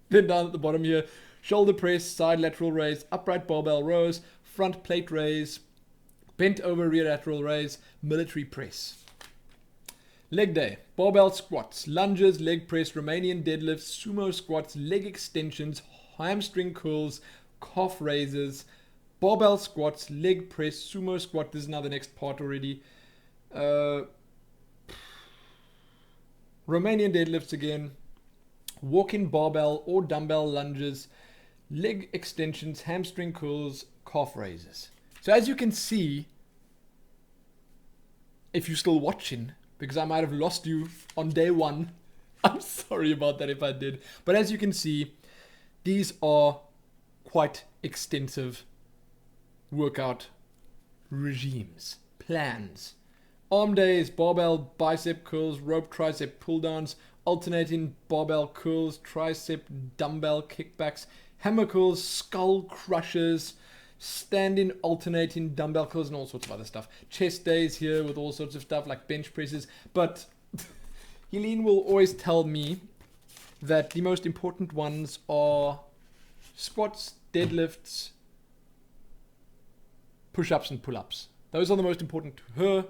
[SPEAKER 1] Then down at the bottom here, shoulder press, side lateral raise, upright barbell rows, front plate raise, bent over rear lateral raise, military press. Leg day, barbell squats, lunges, leg press, Romanian deadlifts, sumo squats, leg extensions, hamstring curls, calf raises, barbell squats, leg press, sumo squat. This is now the next part already. Romanian deadlifts again, walk-in barbell or dumbbell lunges, leg extensions, hamstring curls, calf raises. So as you can see, if you're still watching, because I might have lost you on day 1, I'm sorry about that if I did. But as you can see, these are quite extensive workout regimes, plans. Arm days, barbell bicep curls, rope tricep pull downs, alternating barbell curls, tricep dumbbell kickbacks, hammer curls, skull crushers, standing alternating dumbbell curls, and all sorts of other stuff. Chest days here with all sorts of stuff like bench presses. But Helene will always tell me that the most important ones are squats, deadlifts, push-ups, and pull-ups. Those are the most important to her,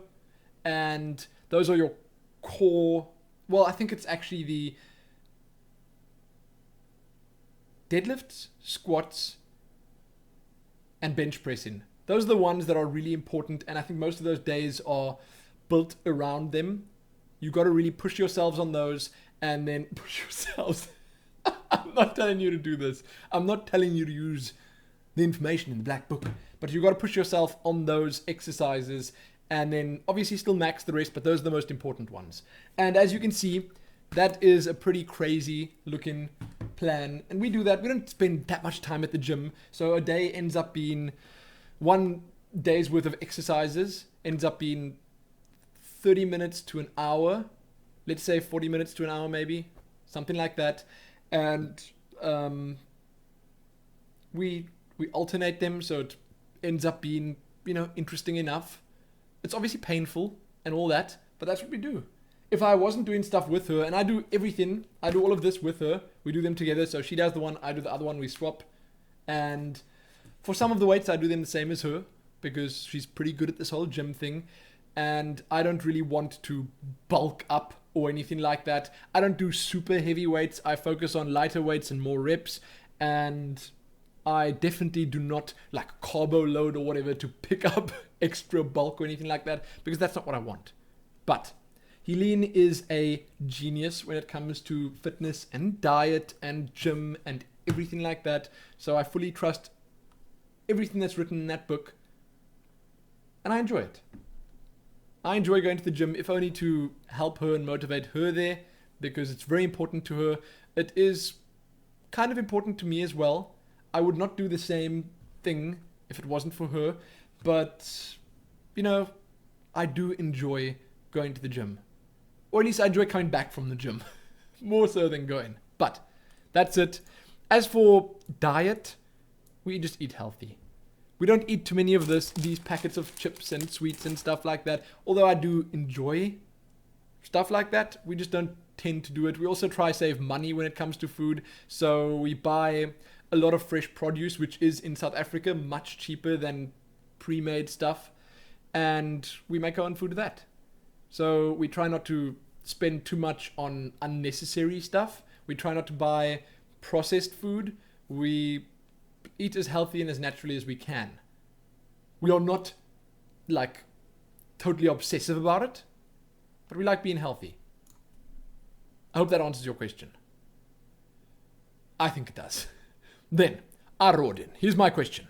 [SPEAKER 1] and those are your core. Well, I think it's actually the deadlifts, squats, and bench pressing. Those are the ones that are really important, and I think most of those days are built around them. You got to really push yourselves on those, and then push yourselves. I'm not telling you to do this. I'm not telling you to use the information in the black book, but you got to push yourself on those exercises, and then obviously still max the rest, but those are the most important ones. And as you can see, that is a pretty crazy looking plan, and we do that. We don't spend that much time at the gym, so a day ends up being 1 day's worth of exercises ends up being 30 minutes to an hour, let's say 40 minutes to an hour, maybe something like that. And we alternate them, so it ends up being, interesting enough. It's obviously painful and all that, but that's what we do. If I wasn't doing stuff with her, and I do everything, I do all of this with her, we do them together, so she does the one, I do the other one, we swap. And for some of the weights, I do them the same as her, because she's pretty good at this whole gym thing, and I don't really want to bulk up or anything like that. I don't do super heavy weights, I focus on lighter weights and more reps, and I definitely do not like carbo load or whatever to pick up extra bulk or anything like that, because that's not what I want. But Helene is a genius when it comes to fitness and diet and gym and everything like that. So I fully trust everything that's written in that book. And I enjoy it. I enjoy going to the gym, if only to help her and motivate her there, because it's very important to her. It is kind of important to me as well. I would not do the same thing if it wasn't for her. But, I do enjoy going to the gym. Or at least I enjoy coming back from the gym. More so than going. But that's it. As for diet, we just eat healthy. We don't eat too many of these packets of chips and sweets and stuff like that. Although I do enjoy stuff like that, we just don't tend to do it. We also try save money when it comes to food. So we buy a lot of fresh produce, which is in South Africa much cheaper than pre-made stuff. And we make our own food with that. So we try not to spend too much on unnecessary stuff. We try not to buy processed food. We eat as healthy and as naturally as we can. We are not like totally obsessive about it, but we like being healthy. I hope that answers your question. I think it does. Then, Arodin, here's my question.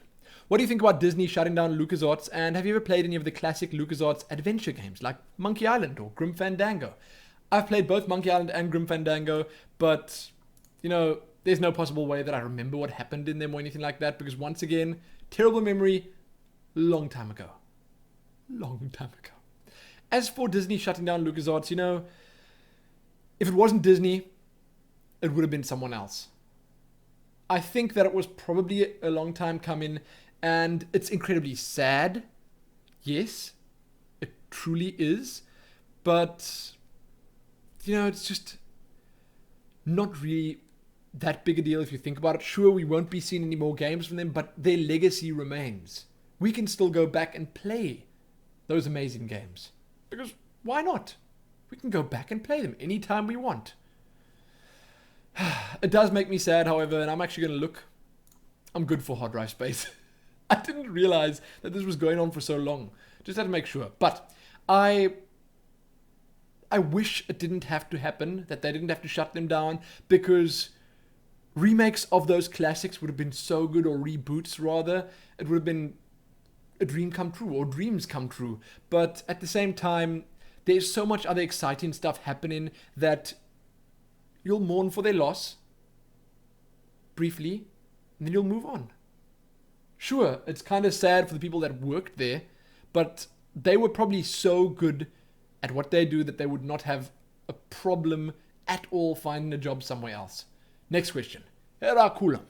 [SPEAKER 1] What do you think about Disney shutting down LucasArts, and have you ever played any of the classic LucasArts adventure games like Monkey Island or Grim Fandango? I've played both Monkey Island and Grim Fandango, but, there's no possible way that I remember what happened in them or anything like that, because once again, terrible memory, long time ago. Long time ago. As for Disney shutting down LucasArts, if it wasn't Disney, it would have been someone else. I think that it was probably a long time coming, and it's incredibly sad. Yes, it truly is. But, it's just not really that big a deal if you think about it. Sure, we won't be seeing any more games from them, but their legacy remains. We can still go back and play those amazing games. Because why not? We can go back and play them anytime we want. It does make me sad, however, and I'm actually going to look. I'm good for hard drive space. I didn't realize that this was going on for so long. Just had to make sure. But I wish it didn't have to happen, that they didn't have to shut them down, because remakes of those classics would have been so good, or reboots rather. It would have been a dream come true, or dreams come true. But at the same time, there's so much other exciting stuff happening that you'll mourn for their loss briefly, and then you'll move on. Sure, it's kind of sad for the people that worked there, but they were probably so good at what they do that they would not have a problem at all finding a job somewhere else. Next question. Herakulam.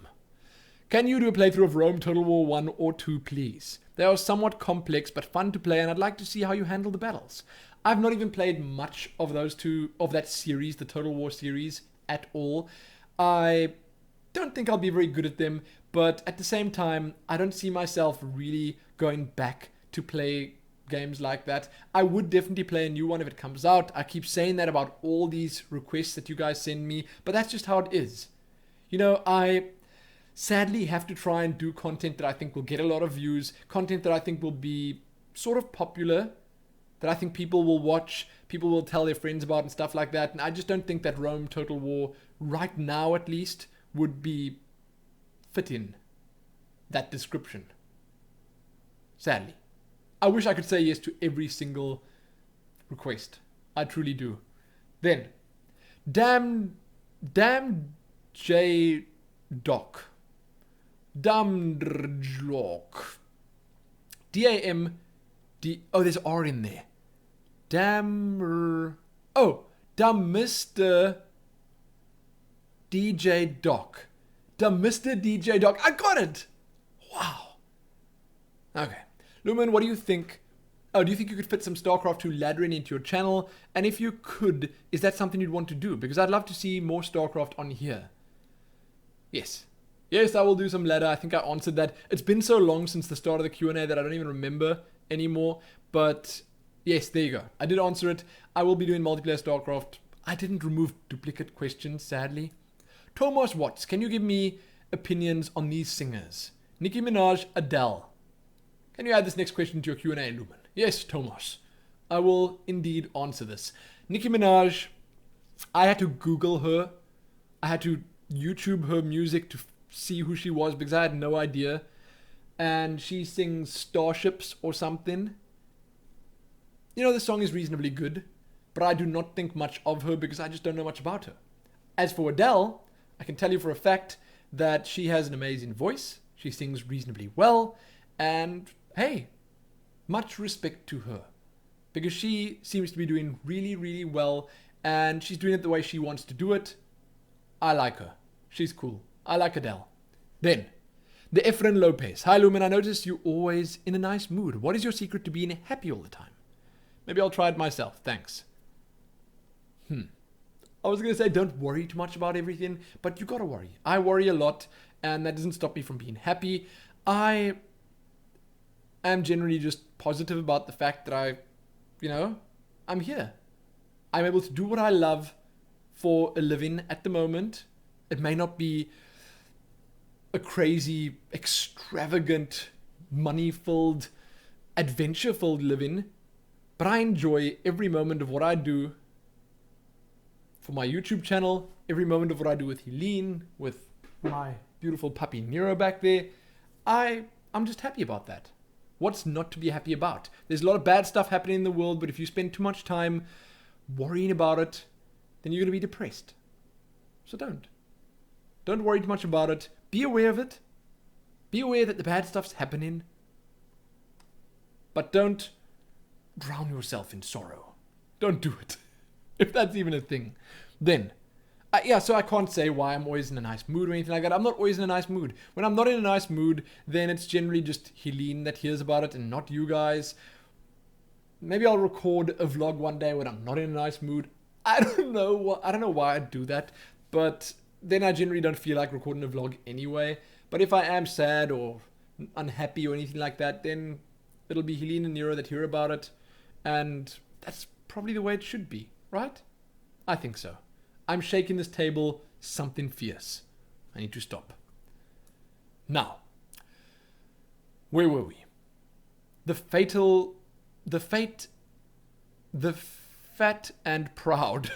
[SPEAKER 1] Can you do a playthrough of Rome Total War 1 or 2, please? They are somewhat complex but fun to play, and I'd like to see how you handle the battles. I've not even played much of that series, the Total War series, at all. I don't think I'll be very good at them, but at the same time, I don't see myself really going back to play games like that. I would definitely play a new one if it comes out. I keep saying that about all these requests that you guys send me, but that's just how it is. I sadly have to try and do content that I think will get a lot of views, content that I think will be sort of popular, that I think people will watch, people will tell their friends about and stuff like that. And I just don't think that Rome Total War, right now at least, would be fit in that description. Sadly. I wish I could say yes to every single request. I truly do. Then, Damn J Doc. Damdrjlok. D-A-M-D... Oh, there's R in there. Mr. DJ Doc. Mr. DJ Doc. I got it! Wow. Okay. Lumin, what do you think? Oh, do you think you could fit some StarCraft 2 laddering into your channel? And if you could, is that something you'd want to do? Because I'd love to see more StarCraft on here. Yes. Yes, I will do some ladder. I think I answered that. It's been so long since the start of the Q&A that I don't even remember anymore. But yes, there you go. I did answer it. I will be doing multiplayer StarCraft. I didn't remove duplicate questions, sadly. Thomas Watts, can you give me opinions on these singers? Nicki Minaj, Adele. Can you add this next question to your Q&A, Lumin? Yes, Thomas. I will indeed answer this. Nicki Minaj, I had to Google her. I had to YouTube her music to see who she was because I had no idea. And she sings Starships or something. The song is reasonably good, but I do not think much of her because I just don't know much about her. As for Adele, I can tell you for a fact that she has an amazing voice. She sings reasonably well. And hey, much respect to her. Because she seems to be doing really, really well. And she's doing it the way she wants to do it. I like her. She's cool. I like Adele. Then, the Efren Lopez. Hi Lumin, I notice you're always in a nice mood. What is your secret to being happy all the time? Maybe I'll try it myself. Thanks. I was going to say don't worry too much about everything, but you got to worry. I worry a lot, and that doesn't stop me from being happy. I am generally just positive about the fact that I'm here. I'm able to do what I love for a living at the moment. It may not be a crazy, extravagant, money-filled, adventure-filled living, but I enjoy every moment of what I do for my YouTube channel, every moment of what I do with Helene, with my beautiful puppy Nero back there. I'm just happy about that. What's not to be happy about? There's a lot of bad stuff happening in the world, but if you spend too much time worrying about it, then you're going to be depressed. So don't. Don't worry too much about it. Be aware of it. Be aware that the bad stuff's happening. But don't drown yourself in sorrow. Don't do it. If that's even a thing. Then, so I can't say why I'm always in a nice mood or anything like that. I'm not always in a nice mood. When I'm not in a nice mood, then it's generally just Helene that hears about it and not you guys. Maybe I'll record a vlog one day when I'm not in a nice mood. I don't know why I do that, but then I generally don't feel like recording a vlog anyway. But if I am sad or unhappy or anything like that, then it'll be Helene and Nero that hear about it, and that's probably the way it should be, right? I think so. I'm shaking this table something fierce. I need to stop. Now, where were we? The fat and proud.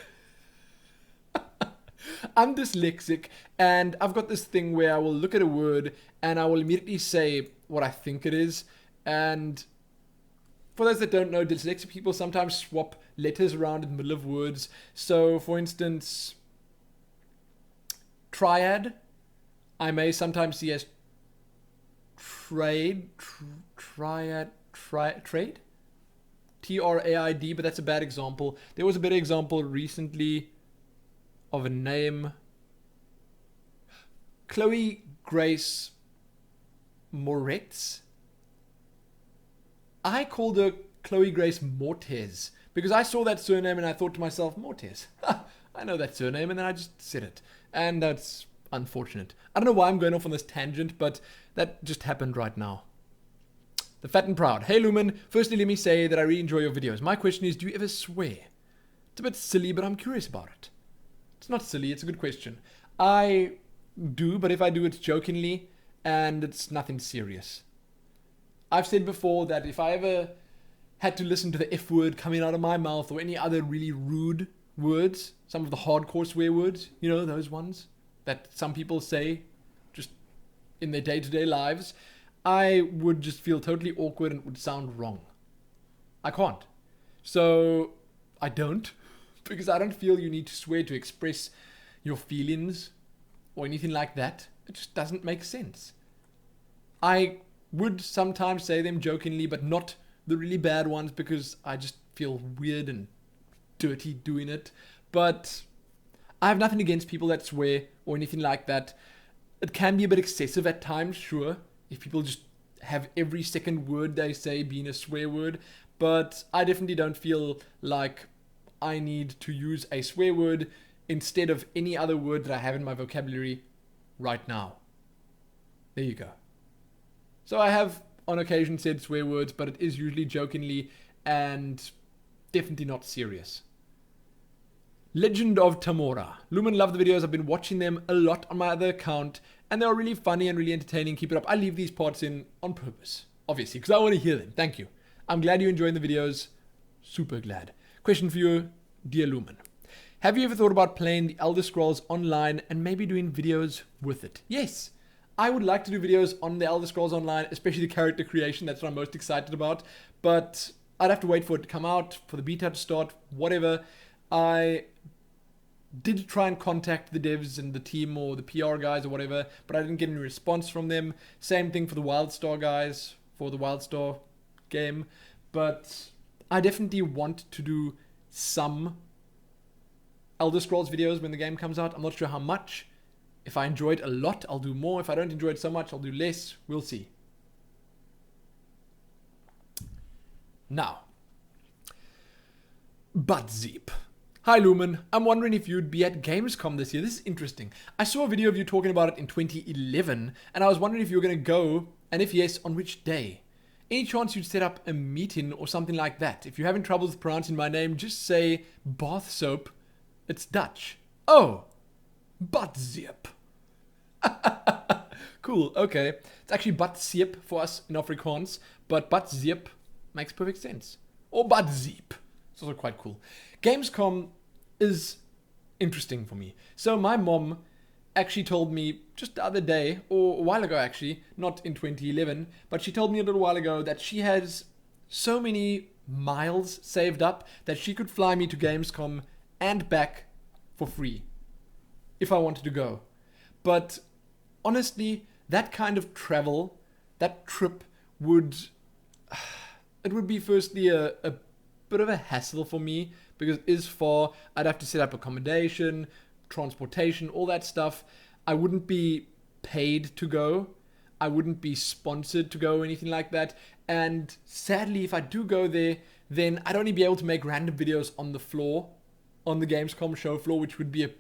[SPEAKER 1] I'm dyslexic, and I've got this thing where I will look at a word and I will immediately say what I think it is. And for those that don't know, dyslexic people sometimes swap letters around in the middle of words. So, for instance, triad, I may sometimes see as trade, T-R-A-I-D, but that's a bad example. There was a better example recently of a name. Chloe Grace Moretz. I called her Chloe Grace Mortez because I saw that surname and I thought to myself, Mortez. I know that surname, and then I just said it. And that's unfortunate. I don't know why I'm going off on this tangent, but that just happened right now. The fat and proud. Hey Lumin, firstly let me say that I really enjoy your videos. My question is, do you ever swear? It's a bit silly, but I'm curious about it. It's not silly, it's a good question. I do, but if I do, it's jokingly, and it's nothing serious. I've said before that if I ever had to listen to the F word coming out of my mouth or any other really rude words, some of the hardcore swear words, you know, those ones that some people say just in their day-to-day lives, I would just feel totally awkward and it would sound wrong. I can't. So I don't, because I don't feel you need to swear to express your feelings or anything like that. It just doesn't make sense. I would sometimes say them jokingly, but not the really bad ones, because I just feel weird and dirty doing it. But I have nothing against people that swear or anything like that. It can be a bit excessive at times, sure, if people just have every second word they say being a swear word. But I definitely don't feel like I need to use a swear word instead of any other word that I have in my vocabulary right now. There you go. So I have on occasion said swear words, but it is usually jokingly and definitely not serious. Legend of Tamora. Lumin, love the videos. I've been watching them a lot on my other account, and they're really funny and really entertaining. Keep it up. I leave these parts in on purpose, obviously, because I want to hear them. Thank you. I'm glad you're enjoying the videos. Super glad. Question for you, dear Lumin. Have you ever thought about playing the Elder Scrolls Online and maybe doing videos with it? Yes. I would like to do videos on the Elder Scrolls Online, especially the character creation. That's what I'm most excited about. But I'd have to wait for it to come out, for the beta to start, whatever. I did try and contact the devs and the team or the PR guys or whatever, but I didn't get any response from them. Same thing for the WildStar guys, for the WildStar game. But I definitely want to do some Elder Scrolls videos when the game comes out. I'm not sure how much. If I enjoy it a lot, I'll do more. If I don't enjoy it so much, I'll do less. We'll see. Now, Budzeep. Hi Lumin, I'm wondering if you'd be at Gamescom this year. This is interesting. I saw a video of you talking about it in 2011, and I was wondering if you were going to go, and if yes, on which day. Any chance you'd set up a meeting or something like that? If you're having trouble with pronouncing my name, just say bath soap. It's Dutch. Oh, Batzip. Cool, okay. It's actually Batzip for us in Afrikaans, but Batzip makes perfect sense. Or Batzip. It's also quite cool. Gamescom is interesting for me. So my mom actually told me just the other day, or a while ago actually, not in 2011, but she told me a little while ago that she has so many miles saved up that she could fly me to Gamescom and back for free if I wanted to go. But honestly, that kind of travel, that trip would be firstly a bit of a hassle for me because it is far. I'd have to set up accommodation, transportation, all that stuff. I wouldn't be paid to go. I wouldn't be sponsored to go or anything like that. And sadly, if I do go there, then I'd only be able to make random videos on the floor, on the Gamescom show floor, which would be a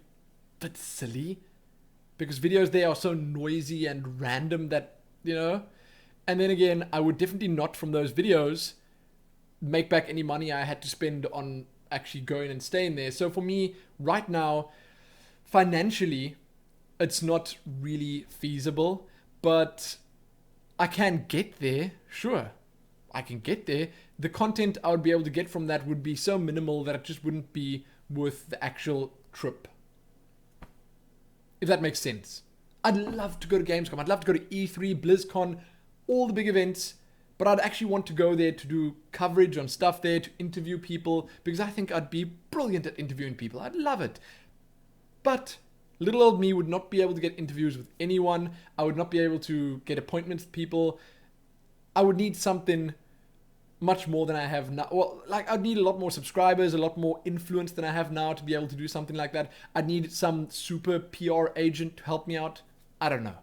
[SPEAKER 1] bit silly because videos there are so noisy and random that, you know. And then again, I would definitely not from those videos make back any money I had to spend on actually going and staying there. So for me, right now, financially, it's not really feasible, but I can get there, sure. I can get there. The content I would be able to get from that would be so minimal that it just wouldn't be worth the actual trip. If that makes sense. I'd love to go to Gamescom. I'd love to go to E3, BlizzCon, all the big events. But I'd actually want to go there to do coverage on stuff there, to interview people, because I think I'd be brilliant at interviewing people. I'd love it. But little old me would not be able to get interviews with anyone. I would not be able to get appointments with people. I would need something much more than I have now. Well, like I'd need a lot more subscribers, a lot more influence than I have now to be able to do something like that. I'd need some super PR agent to help me out. I don't know.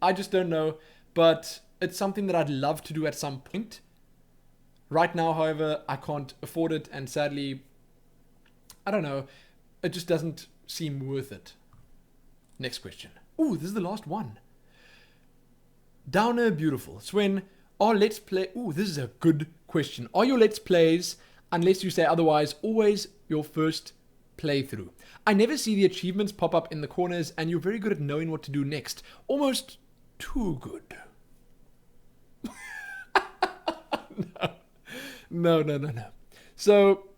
[SPEAKER 1] I just don't know. But it's something that I'd love to do at some point. Right now, however, I can't afford it, and sadly, I don't know, it just doesn't seem worth it. Next question. Ooh, this is the last one. Downer Beautiful. Swen, are Let's Play... Ooh, this is a good question. Are your Let's Plays, unless you say otherwise, always your first playthrough? I never see the achievements pop up in the corners, and you're very good at knowing what to do next. Almost too good. No. So,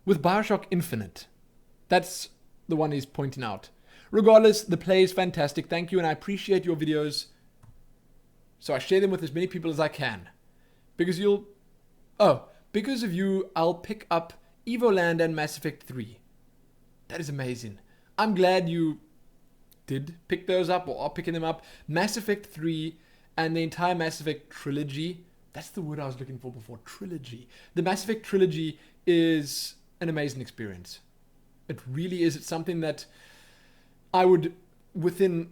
[SPEAKER 1] with Bioshock Infinite, that's the one he's pointing out. Regardless, the play is fantastic. Thank you, and I appreciate your videos. So I share them with as many people as I can. Because because of you, I'll pick up Evoland and Mass Effect 3. That is amazing. I'm glad you did pick those up or are picking them up. Mass Effect 3 and the entire Mass Effect trilogy. That's the word I was looking for before. Trilogy. The Mass Effect trilogy is an amazing experience. It really is. It's something that I would, within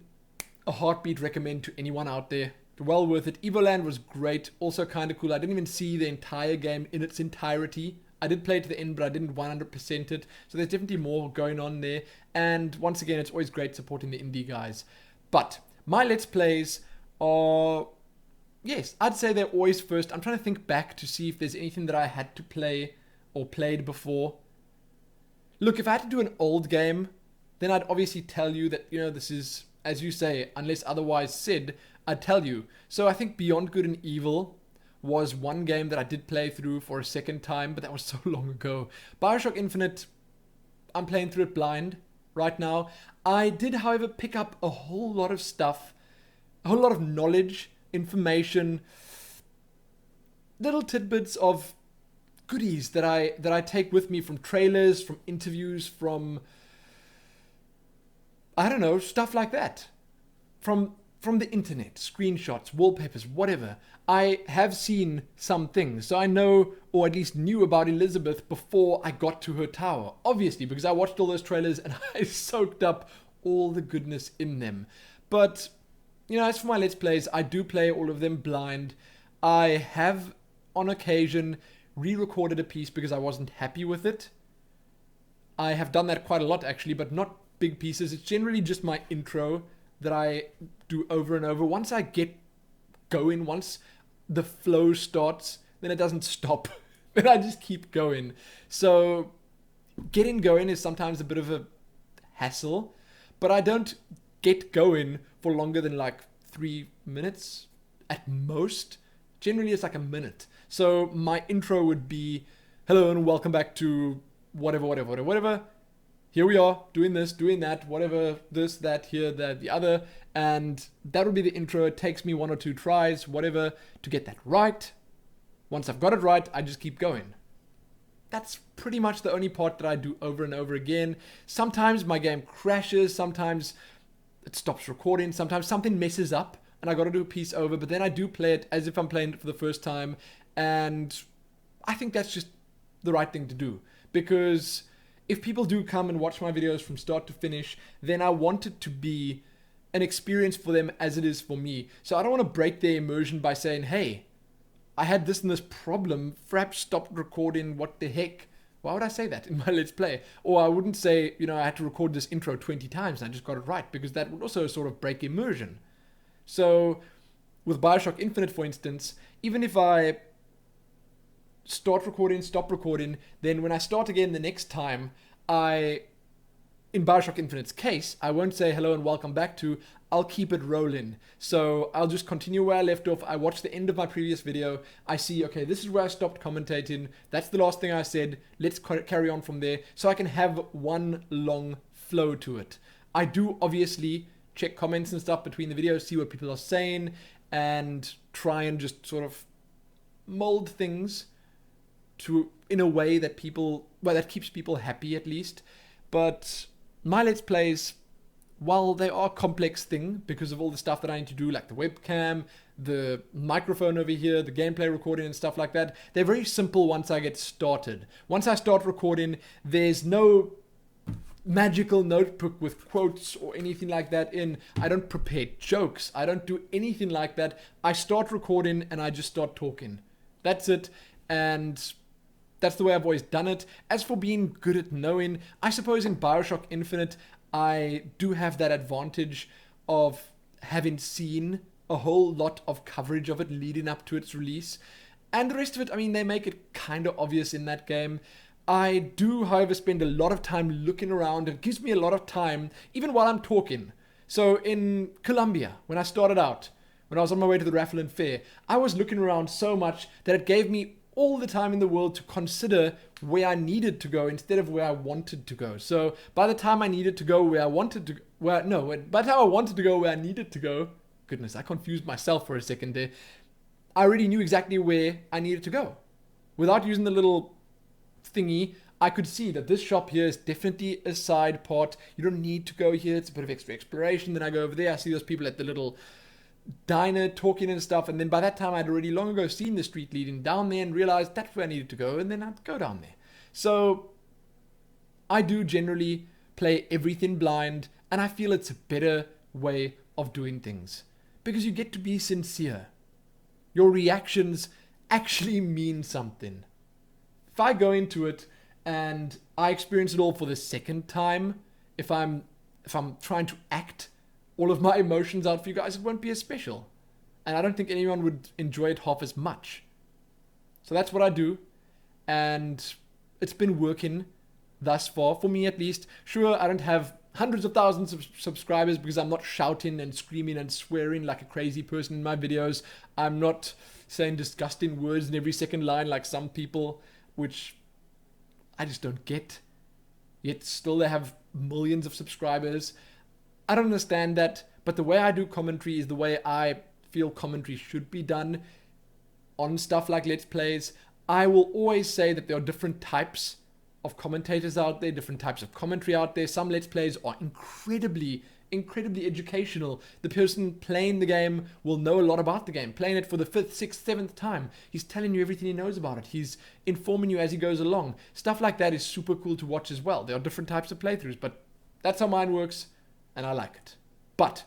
[SPEAKER 1] a heartbeat, recommend to anyone out there. Well worth it. Evoland was great. Also kind of cool. I didn't even see the entire game in its entirety. I did play to the end, but I didn't 100% it. So there's definitely more going on there. And once again, it's always great supporting the indie guys. But my Let's Plays are... Yes, I'd say they're always first. I'm trying to think back to see if there's anything that I had to play or played before. Look, if I had to do an old game, then I'd obviously tell you that, you know, this is, as you say, unless otherwise said, I'd tell you. So I think Beyond Good and Evil was one game that I did play through for a second time, but that was so long ago. Bioshock Infinite, I'm playing through it blind right now. I did, however, pick up a whole lot of stuff, a whole lot of knowledge, information, little tidbits of goodies that I take with me from trailers, from interviews, from, I don't know, stuff like that. From the internet, screenshots, wallpapers, whatever. I have seen some things, so I know, or at least knew about Elizabeth before I got to her tower. Obviously, because I watched all those trailers and I soaked up all the goodness in them. But, you know, as for my Let's Plays, I do play all of them blind. I have, on occasion, re-recorded a piece because I wasn't happy with it. I have done that quite a lot actually, but not big pieces. It's generally just my intro that I do over and over. Once I get going, once the flow starts, then it doesn't stop. Then I just keep going. So getting going is sometimes a bit of a hassle, but I don't get going for longer than like 3 minutes at most. Generally it's like a minute. So my intro would be, hello and welcome back to whatever. Here we are, doing this, doing that, whatever, this, that, here, that, the other. And that would be the intro. It takes me 1 or 2 tries, whatever, to get that right. Once I've got it right, I just keep going. That's pretty much the only part that I do over and over again. Sometimes my game crashes, sometimes it stops recording, sometimes something messes up and I got to do a piece over, but then I do play it as if I'm playing it for the first time. And I think that's just the right thing to do, because if people do come and watch my videos from start to finish, then I want it to be an experience for them as it is for me. So I don't want to break their immersion by saying, hey, I had this and this problem, Fraps stopped recording, what the heck? Why would I say that in my Let's Play? Or I wouldn't say, I had to record this intro 20 times and I just got it right, because that would also sort of break immersion. So with Bioshock Infinite, for instance, even if I start recording, stop recording, then when I start again the next time, in Bioshock Infinite's case, I won't say hello and welcome back to, I'll keep it rolling. So I'll just continue where I left off. I watch the end of my previous video. I see, okay, this is where I stopped commentating. That's the last thing I said. Let's carry on from there. So I can have one long flow to it. I do obviously check comments and stuff between the videos, see what people are saying, and try and just sort of mold things in a way that that keeps people happy at least. But my Let's Plays, while they are a complex thing because of all the stuff that I need to do, like the webcam, the microphone over here, the gameplay recording and stuff like that, they're very simple once I get started. Once I start recording, there's no magical notebook with quotes or anything like that in. I don't prepare jokes. I don't do anything like that. I start recording and I just start talking. That's it. And that's the way I've always done it. As for being good at knowing, I suppose in Bioshock Infinite, I do have that advantage of having seen a whole lot of coverage of it leading up to its release. And the rest of it, they make it kind of obvious in that game. I do, however, spend a lot of time looking around. It gives me a lot of time, even while I'm talking. So in Colombia, when I started out, when I was on my way to the Raffle and Fair, I was looking around so much that it gave me all the time in the world to consider where I needed to go instead of where I wanted to go. So by the time I needed to go where I wanted to, by the time I wanted to go where I needed to go, goodness, I confused myself for a second there. I already knew exactly where I needed to go. Without using the little thingy, I could see that this shop here is definitely a side part. You don't need to go here. It's a bit of extra exploration. Then I go over there. I see those people at the little diner talking and stuff. And then by that time, I'd already long ago seen the street leading down there and realized that's where I needed to go. And then I'd go down there. So I do generally play everything blind. And I feel it's a better way of doing things, because you get to be sincere. Your reactions actually mean something. If I go into it and I experience it all for the second time, if I'm trying to act all of my emotions out for you guys, it won't be as special. And I don't think anyone would enjoy it half as much. So that's what I do. And it's been working thus far, for me at least. Sure, I don't have hundreds of thousands of subscribers because I'm not shouting and screaming and swearing like a crazy person in my videos. I'm not saying disgusting words in every second line like some people, which I just don't get. Yet still they have millions of subscribers. I don't understand that, but the way I do commentary is the way I feel commentary should be done on stuff like Let's Plays. I will always say that there are different types of commentators out there, different types of commentary out there. Some Let's Plays are incredibly educational. The person playing the game will know a lot about the game, playing it for the 5th, 6th, 7th time. He's telling you everything he knows about it. He's informing you as he goes along. Stuff like that is super cool to watch as well. There are different types of playthroughs, but that's how mine works, and I like it. But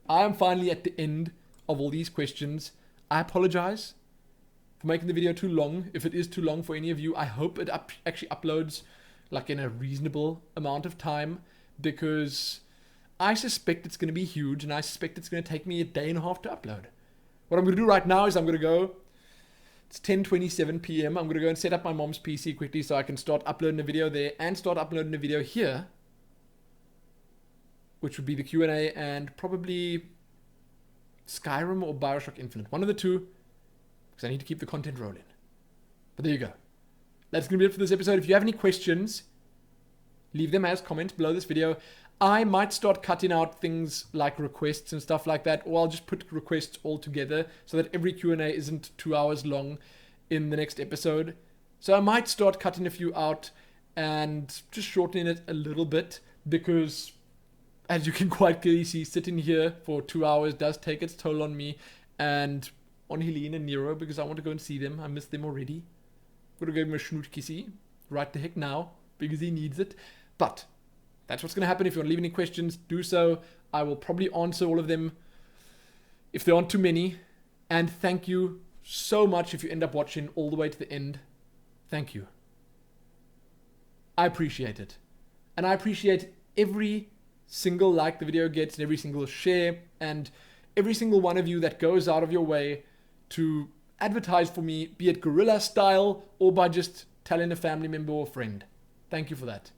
[SPEAKER 1] I am finally at the end of all these questions. I apologize for making the video too long. If it is too long for any of you, I hope it actually uploads like in a reasonable amount of time, because I suspect it's going to be huge, and I suspect it's going to take me a day and a half to upload. What I'm going to do right now is I'm going to go, it's 10:27 p.m. I'm going to go and set up my mom's PC quickly so I can start uploading a video there and start uploading a video here, which would be the Q&A and probably Skyrim or Bioshock Infinite. One of the two, because I need to keep the content rolling. But there you go. That's going to be it for this episode. If you have any questions, leave them as comments below this video. I might start cutting out things like requests and stuff like that, or I'll just put requests all together so that every Q&A isn't 2 hours long in the next episode. So I might start cutting a few out and just shortening it a little bit, because as you can quite clearly see, sitting here for 2 hours does take its toll on me and on Helene and Nero, because I want to go and see them. I miss them already. I'm going to give him a schnoot kissy right the heck now, because he needs it. But that's what's going to happen. If you want to leave any questions, do so. I will probably answer all of them if there aren't too many. And thank you so much if you end up watching all the way to the end. Thank you. I appreciate it. And I appreciate every single like the video gets, and every single share, and every single one of you that goes out of your way to advertise for me, be it guerrilla style or by just telling a family member or friend. Thank you for that.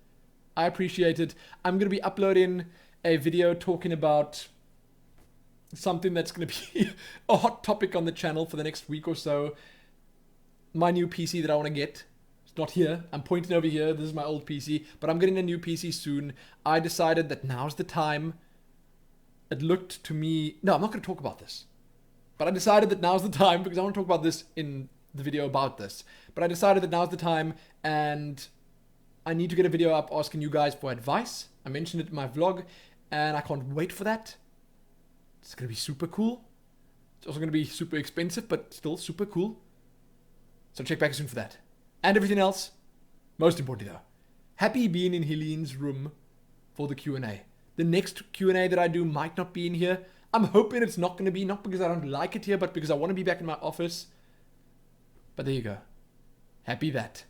[SPEAKER 1] I appreciate it. I'm going to be uploading a video talking about something that's going to be a hot topic on the channel for the next week or so. My new PC that I want to get. It's not here. I'm pointing over here. This is my old PC. But I'm getting a new PC soon. I decided that now's the time. It looked to me... No, I'm not going to talk about this. But I decided that now's the time, because I want to talk about this in the video about this. But I decided that now's the time, and I need to get a video up asking you guys for advice. I mentioned it in my vlog, and I can't wait for that. It's going to be super cool. It's also going to be super expensive, but still super cool. So check back soon for that. And everything else, most importantly though, happy being in Helene's room for the Q&A. The next Q&A that I do might not be in here. I'm hoping it's not going to be, not because I don't like it here, but because I want to be back in my office. But there you go. Happy that.